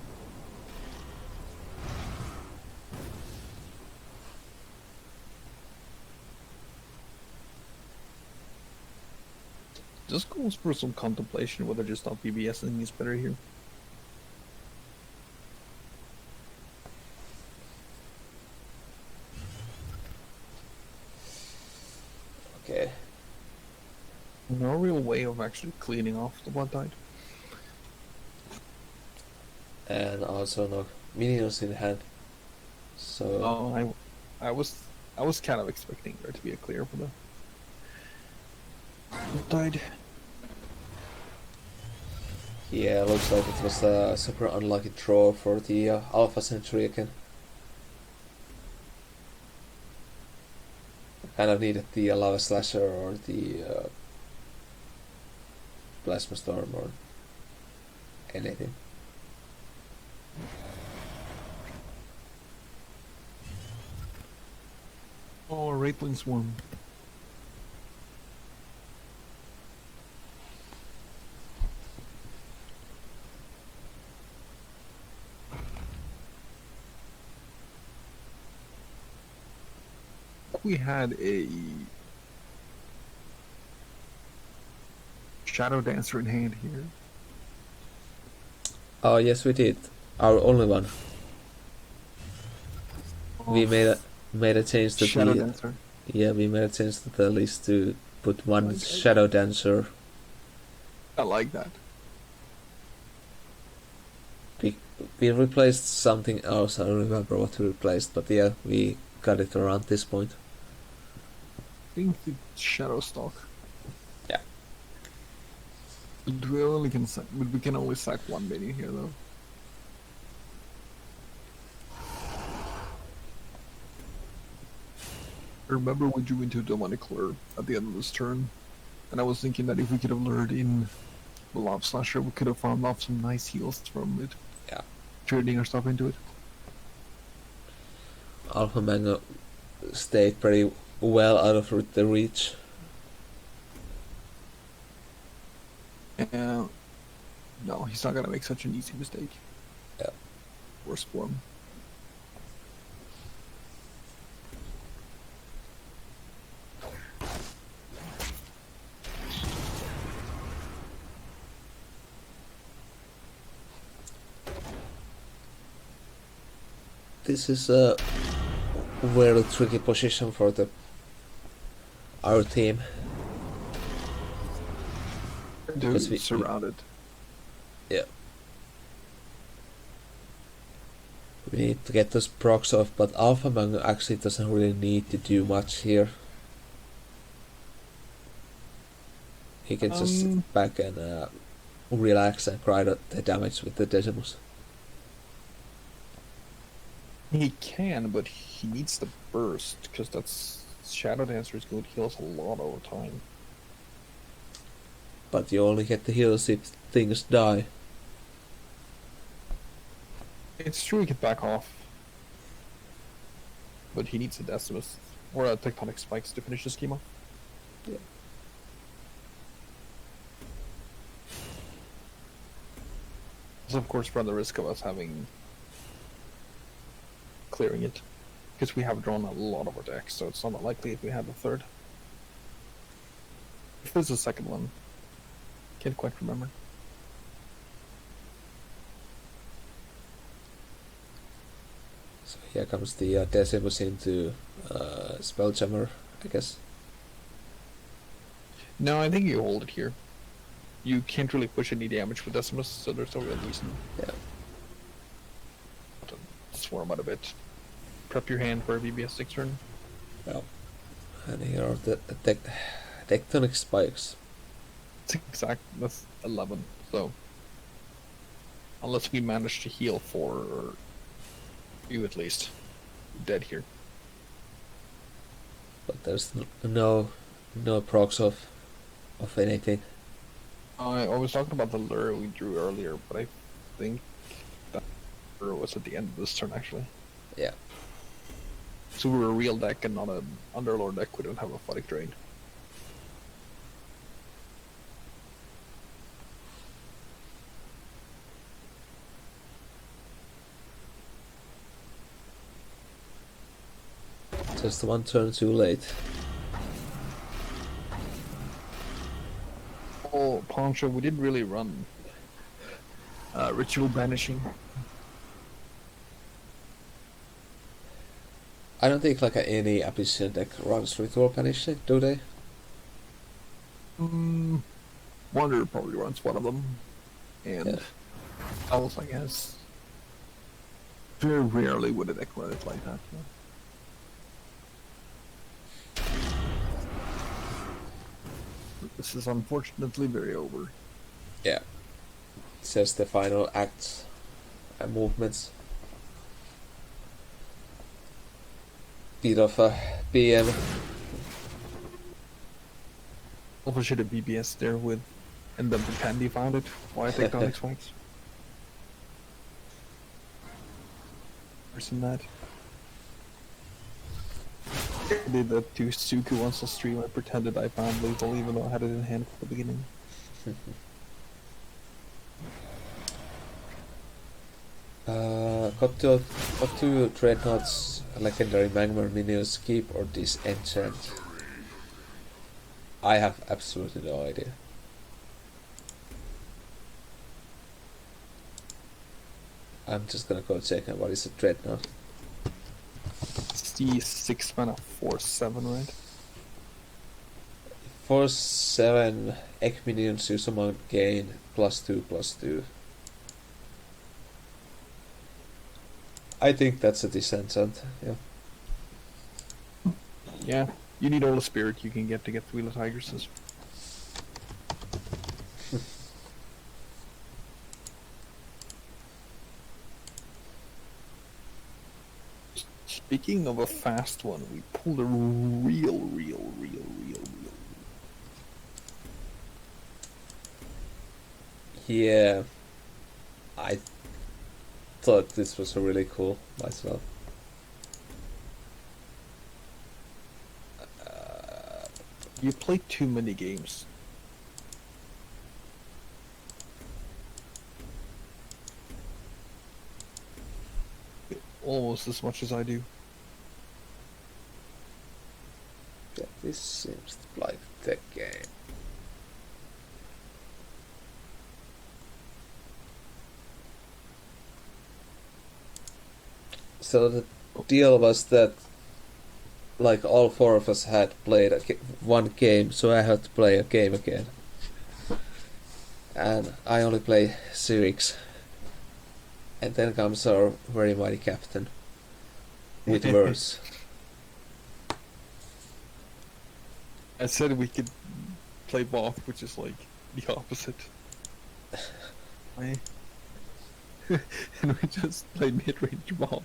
Just goes for some contemplation whether just not BBSing is better here. Okay. No real way of actually cleaning off the Blood Tide. And also no minions in hand. So Oh, I was kind of expecting there to be a clear for the Blood Tide. yeah, looks like it was a super unlucky draw for the Alphacentury again. Kind of needed the Lava Slasher or the Plasma Storm or anything. Oh, Wraithling Swarm. We had a Shadow Dancer in hand here. Oh yes, we did. Our only one. We made a change to Shadow the Dancer. we made a change to the list to put one Okay. Shadow Dancer. I like that. We replaced something else. I don't remember what we replaced, but yeah, we got it around this point. I think the Shadow Stalk. Yeah. But we can only sack one minion here though. I remember we drew into Demonic Lure at the end of this turn, and I was thinking that if we could have lured in the Lob Slasher, we could have farmed off some nice heals from it. Yeah. Trading our stuff into it. Alphamango stayed pretty well out of the reach. And no, he's not gonna make such an easy mistake. Yeah. Worst form. This is a very tricky position for our team. Dude, surrounded. Yeah. We need to get those procs off, but Alphamango actually doesn't really need to do much here. He can just sit back and relax and cry the damage with the Decimus. He can, but he needs the burst, because that's Shadow Dancer's good heals a lot over time. But you only get the heals if things die. It's true he can back off. But he needs a Decimus or a Tectonic Spikes to finish the schema. Yeah. This of course run the risk of us clearing it. Because we have drawn a lot of our decks, so it's not likely if we have a third. If there's a second one, can't quite remember. So here comes the Decimus into Spelljammer, I guess. No, I think you hold it here. You can't really push any damage with Decimus, so there's no real reason. Yeah. Swarm out a bit. Prep your hand for a BBS 6 turn. Well, and here are the Tectonic Spikes. That's 11, so... Unless we manage to heal 4, or you at least, dead here. But there's no procs of anything. I was talking about the lure we drew earlier, but I think that lure was at the end of this turn, actually. Yeah. So we were a real deck and not an Underlord deck. We don't have a Photic Drain. Just one turn too late. Oh, Poncho, we didn't really run Ritual Banishing. I don't think like any Abyssinian deck runs Ritual Banishing, do they? Wonder probably runs one of them. And Yeah. Owls, I guess. Very rarely would a deck run it like that. Yeah. This is unfortunately very over. Yeah. It's just the final acts and movements. Bit of a PM. Also should have BBS there with, and then Candy found it. Why Tectonic Spikes? Person that. I did that to Suku once on stream. I pretended I found lethal even though I had it in hand from the beginning. Got two Dreadnoughts, legendary Magmar minions, keep or disenchant. I have absolutely no idea. I'm just gonna go check what is the Dreadnought. It's the 6 mana 4/7, right? 4/7 egg minions use amount gain +2/+2. I think that's a disenchant, yeah. Yeah. You need all the spirit you can get to Wheel of Tigresses. Speaking of a fast one, we pulled a real. Yeah. I thought this was really cool myself. You play too many games. Almost as much as I do. Yeah, this seems like the game. So the deal was that like all four of us had played one game, so I had to play a game again. And I only play Cyrix. And then comes our very mighty captain with verse. I said we could play Voth, which is like the opposite. And we just played mid-range Voth.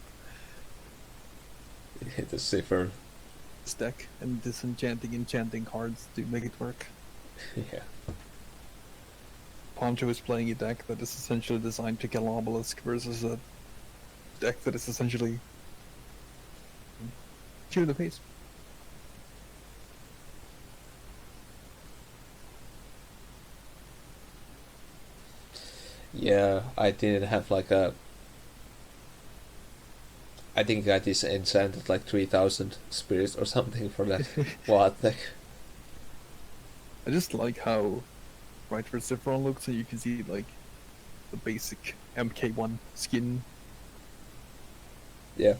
Hit the cipher. Deck and enchanting cards to make it work. Yeah. Poncho is playing a deck that is essentially designed to kill Obelisk versus a deck that is essentially cheer the pace. Yeah, I didn't have like a... I think I just enchanted like 3000 spirits or something for that Watt deck. I just like how right for Referral looks, so you can see like the basic MK1 skin. Yeah.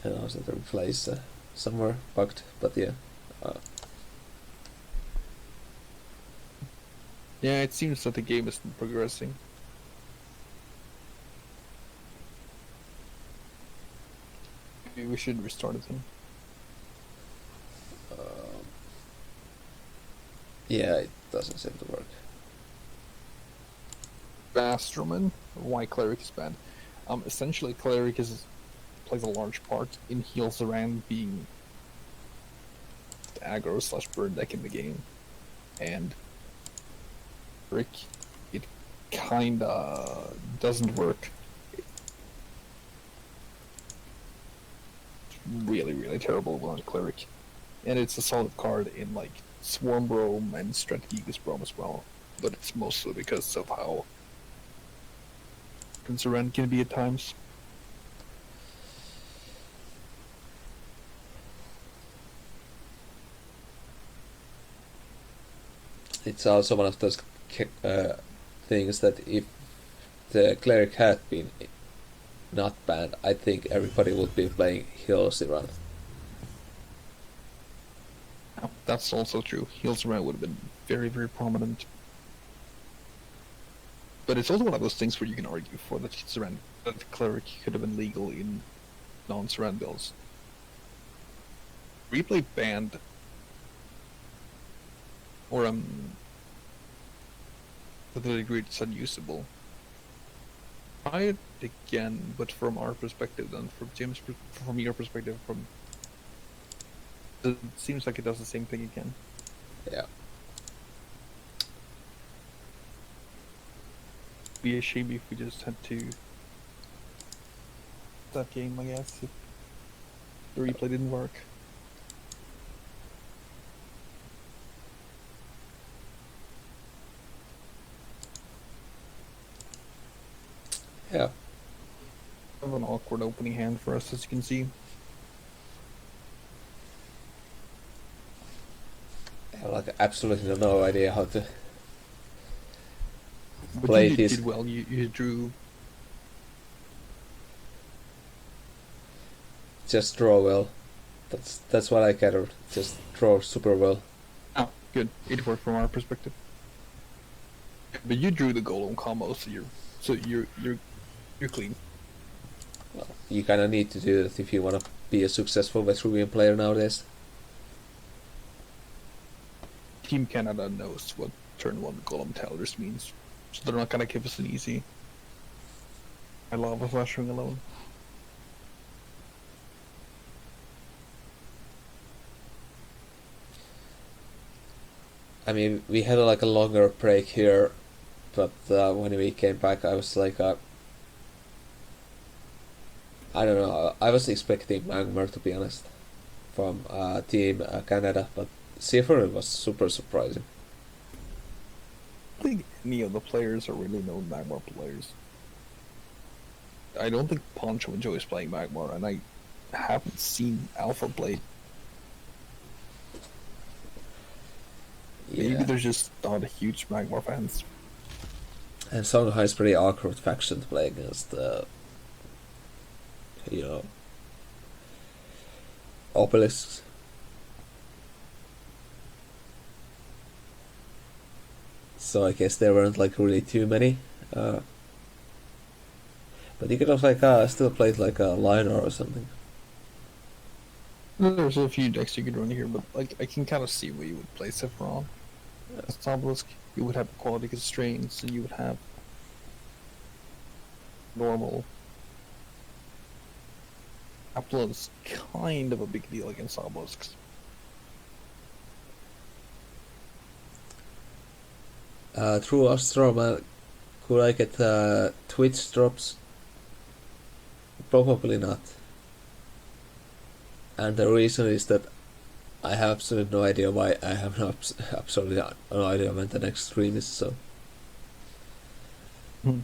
I know that the replay is somewhere bugged, but yeah. Yeah, it seems that the game isn't progressing. Maybe we should restart it then. Yeah, it doesn't seem to work. Bastroman, why Cleric is bad. Essentially Cleric plays a large part in heals around being the aggro / burn deck in the game. And Cleric, it kinda doesn't work. It's really terrible on Cleric. And it's a solid card in like Swarm Brome and Strategic Brome as well. But it's mostly because of how Surrend can be at times. It's also one of those things that if the cleric had been not banned, I think everybody would be playing Heals Run. That's also true. Heals around would have been very prominent. But it's also one of those things where you can argue for that that the cleric could have been legal in non-surrend builds. Replay banned or to the degree it's unusable. Try it again, but from our perspective, then from your perspective, it seems like it does the same thing again. Yeah. Be a shame if we just had to that game, I guess, if the replay didn't work. Yeah. Kind of an awkward opening hand for us, as you can see. I have like absolutely no idea how to But play you this. did well. You drew. Just draw well. That's what I gathered. Just draw super well. Oh, good. It worked from our perspective. But you drew the golem combo, so you're clean. Well, you kind of need to do that if you want to be a successful Vetruvian player nowadays. Team Canada knows what turn 1 golem tellers means, so they're not gonna give us an easy. I love a flash ring alone. I mean, we had like a longer break here, but when we came back, I was like, I don't know. I was expecting Magmar, to be honest, from Team Canada, but Sifrin was super surprising. I don't think any of the players are really known Magmar players. I don't think Poncho enjoys playing Magmar, and I haven't seen Alpha play. Yeah. Maybe there's just not a huge Magmar fans. And Songhai is pretty awkward faction to play against, obelisks. So I guess there weren't like really too many. But you could have like still played like a liner or something. There's a few decks you could run here, but like I can kind of see where you would play Sephiroth. As Obelisk, you would have quality constraints, and you would have normal. Apple is kind of a big deal against Obelisks. Through Astroman, could I get Twitch drops? Probably not. And the reason is that I have absolutely no idea why. I have absolutely no idea when the next stream is, so. It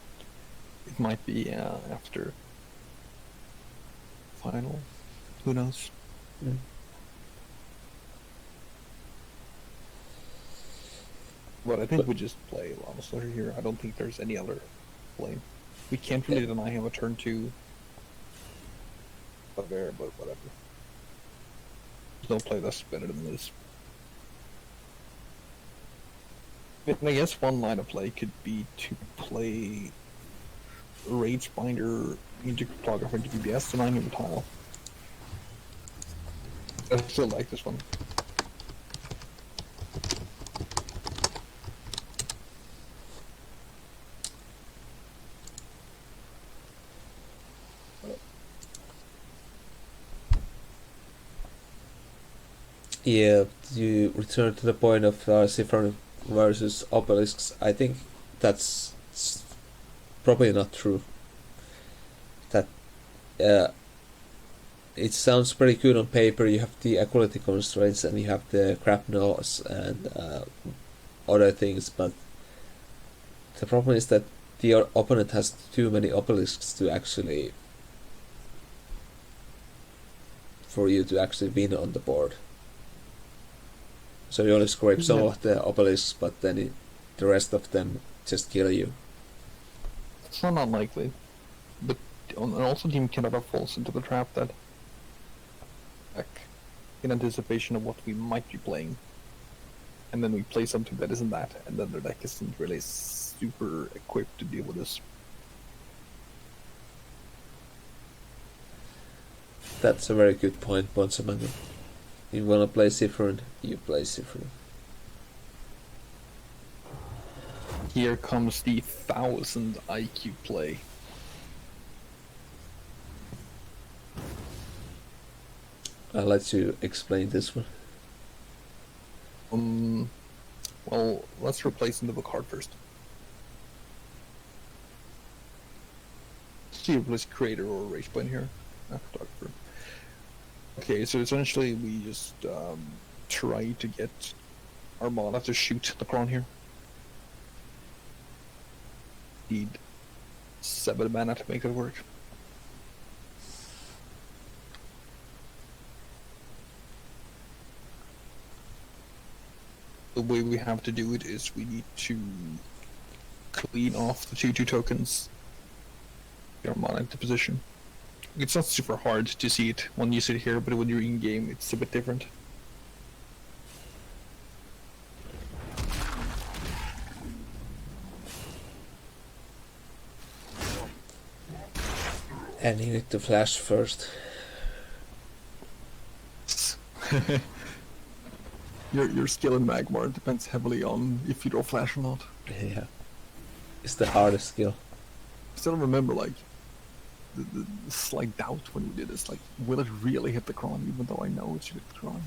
might be after final. Who knows? Mm. But I think we just play Llama Slayer here. I don't think there's any other play. We can't really deny him a turn 2. But whatever. Don't play this better than this. And I guess one line of play could be to play Rage Binder into Cryptographer into BBS and I new tile. I still like this one. Yeah, you return to the point of Sifron versus Obelisks. I think that's probably not true. That it sounds pretty good on paper. You have the equality constraints and you have the crap nose and other things, but the problem is that the opponent has too many obelisks to actually for you to actually win on the board. So you only scrape some of the obelisks, but then the rest of them just kill you. It's not unlikely. But and also Team Canada falls into the trap that in anticipation of what we might be playing. And then we play something that isn't that, and then their deck isn't really super equipped to deal with this. That's a very good point, Ponchomango. You wanna play Sifrin, you play Sifrin. Here comes the 1000 IQ play. I'll let you explain this one. Well, let's replace into the card first. See, replace creator or race point here. Photographer. Okay, so essentially we just try to get Armada to shoot the Kron here. Need 7 mana to make it work. The way we have to do it is we need to clean off the 2/2 tokens. Your mana into position. It's not super hard to see it when you sit here, but when you're in game, it's a bit different. And you need to flash first. Your skill in Magmar depends heavily on if you draw flash or not. Yeah. It's the hardest skill. Still remember, like, the slight doubt when we did this, like, will it really hit the Kron, even though I know it should hit the Kron?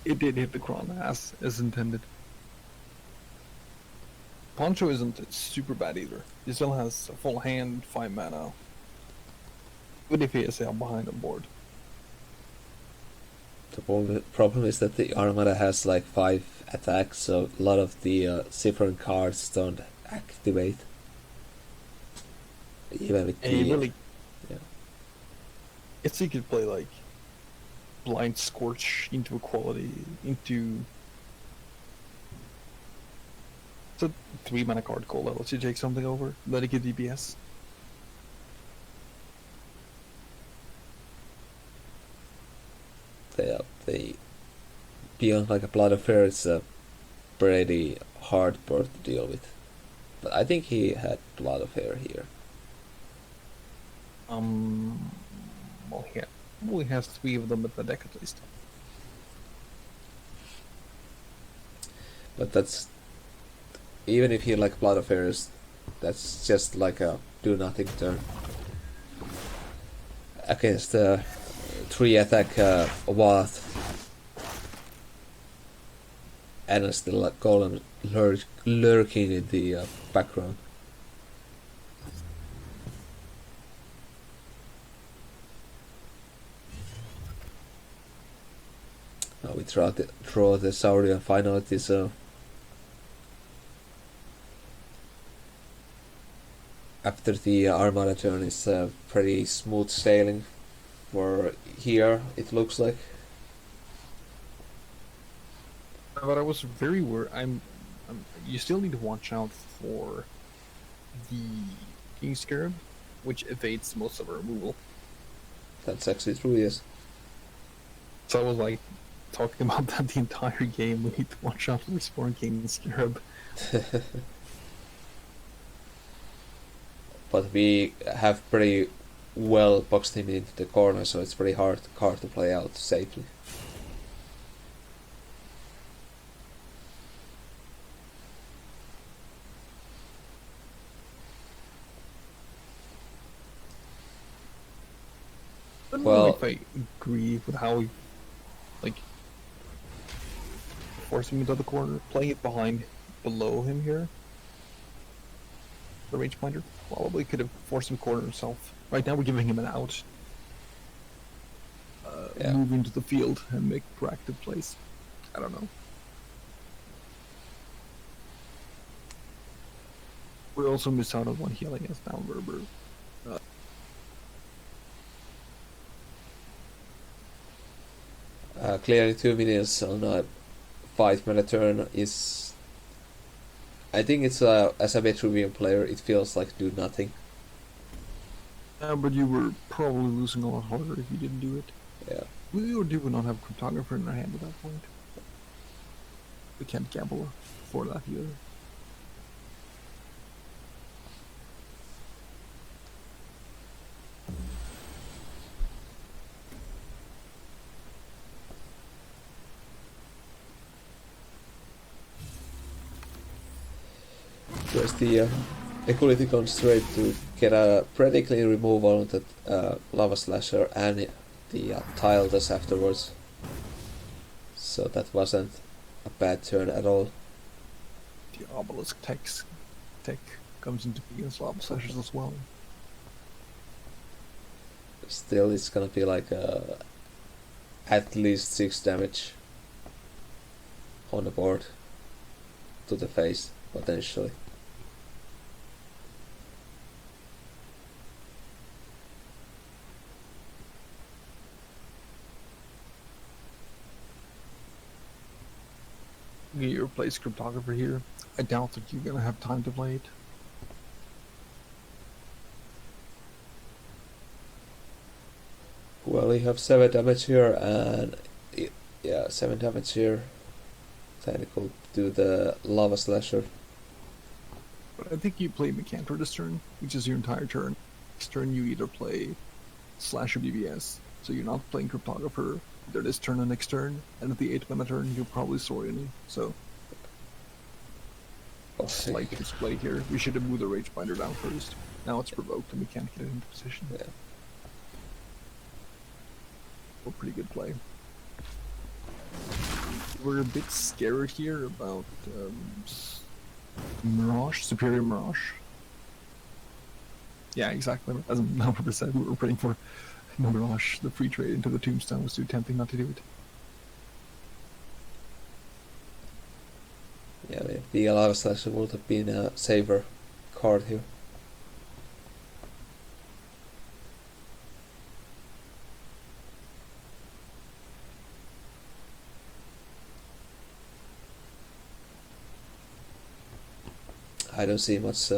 It did hit the Kron as intended. Poncho isn't super bad either. He still has a full hand, 5 mana. Even if he is behind on board. The problem is that the Armada has like 5 attacks, so a lot of the different cards don't activate. Even with And the... really, yeah. it's you could play like Blind Scorch into Equality, into... It's a 3 mana card call that lets you take something over, let it give DPS. They beyond like a Blood Affair, it's a pretty hard board to deal with. But I think he had Blood Affair here. Well, yeah, he has 3 of them in the deck at least. But that's... even if he like Blood Affairs, that's just like a do nothing turn. Against 3 attack Wath. And still like Golem lurking in the background. Now we draw the Saurian finality, so after the Armada turn is pretty smooth sailing for here, it looks like. But I was very worried. You still need to watch out for the King Scarab, which evades most of our removal. That's actually true, yes. So I was like talking about that the entire game. We need to watch out for Spawn King Scarab. But we have pretty well boxed him into the corner, so it's pretty hard card to play out safely. I don't Well, know if I agree with how we, like, force him into the corner, playing it below him here. The range finder probably could have forced him corner himself. Right now we're giving him an out. Yeah. Move into the field and make proactive plays. I don't know. We also miss out on one healing us down Verber. Clearly 2 minions on a 5 mana turn is... I think it's as a Vitruvian player, it feels like do nothing. But you were probably losing a lot harder if you didn't do it. Yeah. We or do we not have Cryptographer in our hand at that point? We can't gamble for that either. There's the Equality Constraint to get a pretty clean removal on that Lava Slasher and the tile does afterwards. So that wasn't a bad turn at all. The Obelisk tech comes into being as Lava Slashers as well. Still, it's gonna be like at least 6 damage on the board to the face, potentially. get your place cryptographer here. I doubt that you're gonna have time to play it. Well, you have 7 damage here, and yeah, 7 damage here. Then it will do the lava slasher. But I think you play Mecantor this turn, which is your entire turn. Next turn you either play Slasher BBS, so you're not playing Cryptographer either this turn or next turn, and at the 8th mana turn you'll probably Sorian. So slight display here. We should have moved the Rage Binder down first. Now it's provoked and we can't get it into position. Yeah. A pretty good play. We're a bit scared here about Mirage, Superior Mirage. Yeah, exactly. As Malpurpose said, we were praying for Mirage. The free trade into the Tombstone was too tempting not to do it. Yeah, the Lava Slasher would have been a saver card here. I don't see much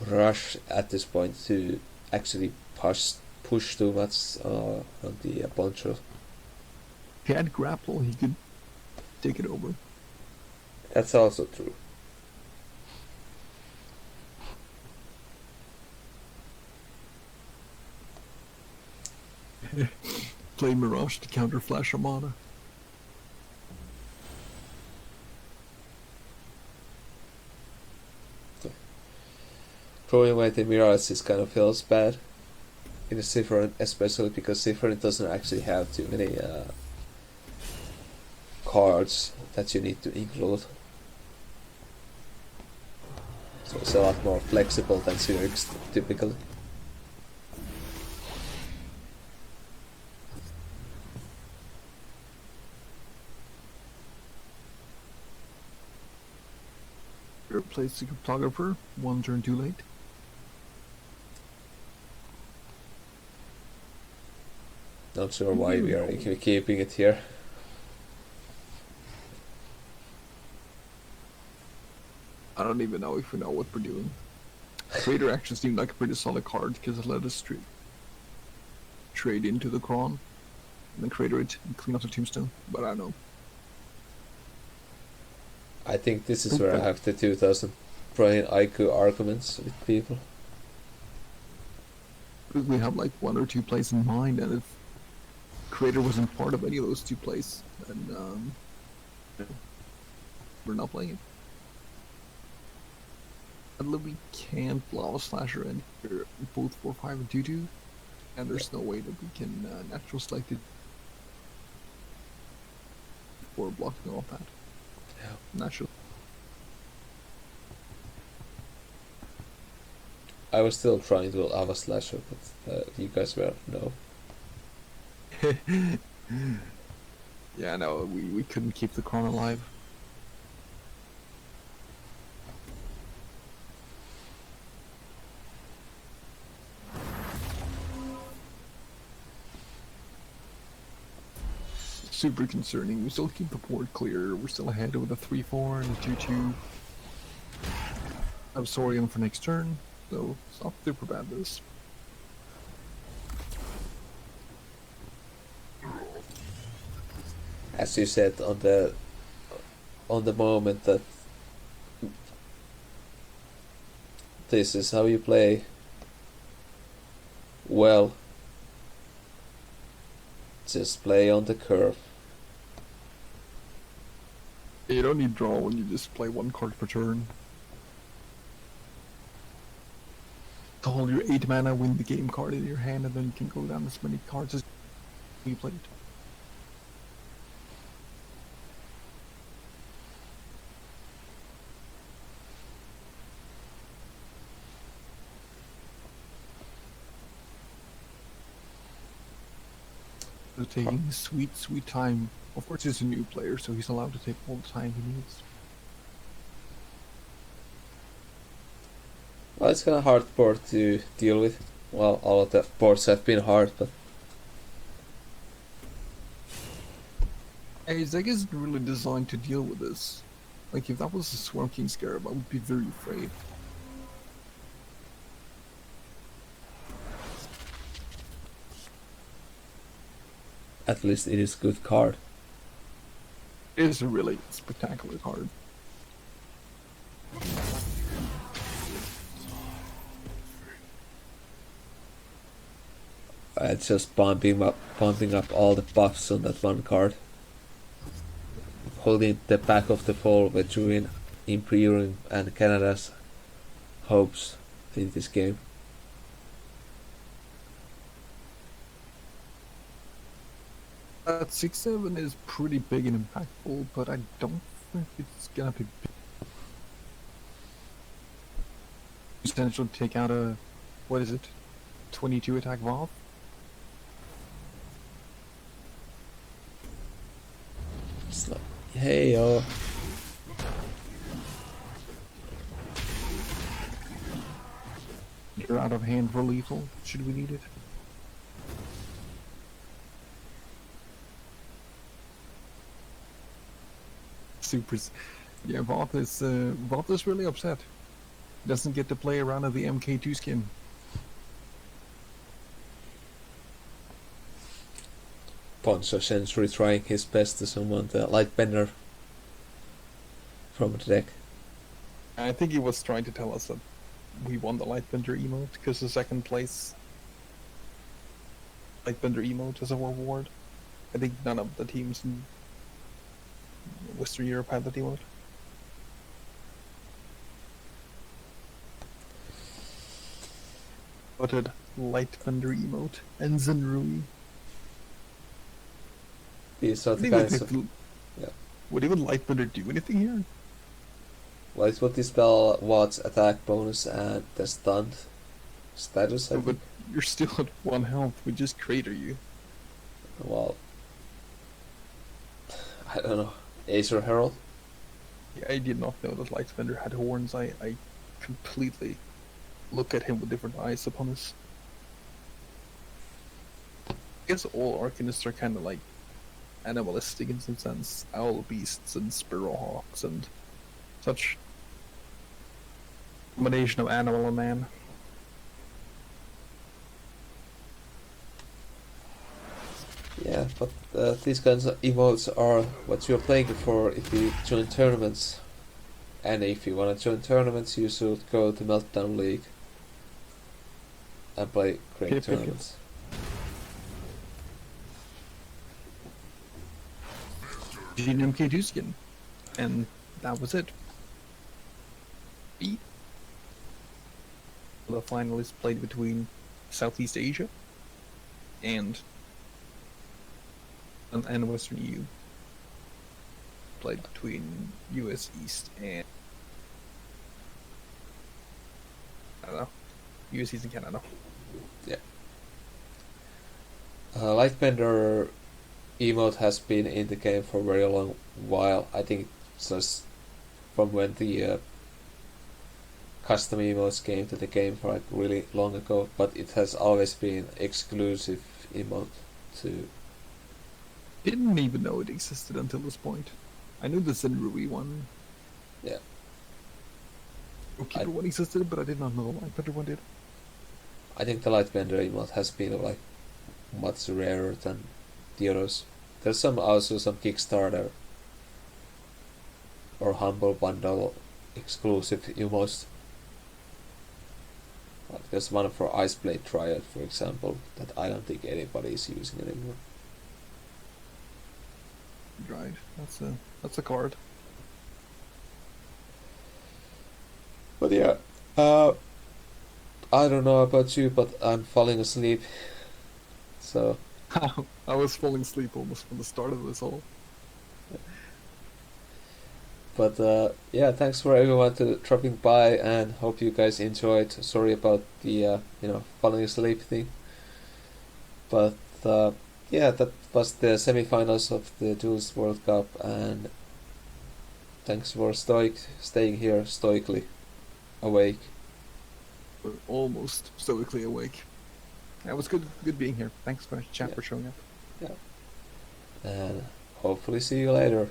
rush at this point to actually push too much on the Poncho. If he had grapple, he could take it over. That's also true. Play Mirage to counter Flash Armada. Throwing away the Mirage is kind of feels bad in the Sifrin, especially because Sifrin doesn't actually have too many cards that you need to include. So it's a lot more flexible than Zerix typically. Replace the Cryptographer, one turn too late. Not sure why we are keeping it here. I don't even know if we know what we're doing. Trader actually seemed like a pretty solid card because it let us trade into the Kron and then crater it and clean up the Tombstone, but I don't know. I think this is where I have the 2000 Brian IQ arguments with people. We have like one or two plays in mind, and if Creator wasn't part of any of those two plays, then we're not playing it. Unless we can't Lava Slasher and both 4/5 and 2/2, and there's no way that we can natural select it for blocking all of that. Yeah. Natural. I was still trying to Lava Slasher, but you guys were no. Yeah, no, we couldn't keep the Kron alive. Super concerning. We still keep the board clear. We're still ahead with a 3/4 and a 2/2. Absorium for next turn, so it's not super bad this. As you said on the moment that this is how you play well, just play on the curve. You don't need draw when you just play one card per turn. To hold your 8 mana, win the game card in your hand, and then you can go down as many cards as you played. So taking his sweet time. Of course he's a new player, so he's allowed to take all the time he needs. Well, it's kind of hard board to deal with. Well, all of the boards have been hard, but His deck isn't really designed to deal with this. Like, if that was a Swarm King Scarab, I would be very afraid. At least it is good card. It is a really spectacular card. It's just pumping up all the buffs on that one card. Holding the back of the fall with Druin, Imperium and Canada's hopes in this game. That 6/7 is pretty big and impactful, but I don't think it's gonna be big. Potential to take out a, what is it, 22 attack Valve? Hey yo. You're out of hand for lethal, should we need it? Yeah, Vault is really upset. Doesn't get to play around with the MK2 skin. Ponchomango trying his best to summon the Lightbender from the deck. I think he was trying to tell us that we won the Lightbender emote because the second place Lightbender emote is a reward. I think none of the teams in Western Europe had that emote. Voted Lightbender emote and Zenrui. These are the kinds of... Yeah. Would even Lightbender do anything here? Well, it's what dispel Watt's attack bonus and the stunned status, I But think. you're still at 1 health, we just crater you. Well, I don't know. Acer Herald? Yeah, I did not know that Lightbender had horns. I completely look at him with different eyes upon this. I guess all Arcanists are kind of like animalistic in some sense. Owl beasts and sparrowhawks and such combination of animal and man. Yeah, but these kinds of emotes are what you're playing for if you join tournaments. And if you want to join tournaments, you should go to Meltdown League and play great tournaments. An MK2 skin, and that was it. The finalists played between Southeast Asia and Western EU. Played between US East and I don't know, US East and Canada. Yeah. Lightbender emote has been in the game for a very long while. I think it's just from when the custom emotes came to the game for like really long ago, but it has always been exclusive emote to... Didn't even know it existed until this point. I knew the Zenrui one. Yeah. Keeper one existed, but I did not know the Lightbender one did. I think the Lightbender emote has been like much rarer than the others. There's also some Kickstarter or Humble Bundle exclusive emotes. Like there's one for Iceblade Triad, for example, that I don't think anybody is using anymore. Right, that's a card. But yeah, I don't know about you, but I'm falling asleep. So I was falling asleep almost from the start of this all. But yeah, thanks for everyone to dropping by, and hope you guys enjoyed. Sorry about the falling asleep thing. But yeah, that was the semifinals of the Duelyst World Cup, and thanks for staying here stoically awake. We're almost stoically awake. Yeah, it was good being here. Thanks for chat for showing up. Yeah. And hopefully see you later.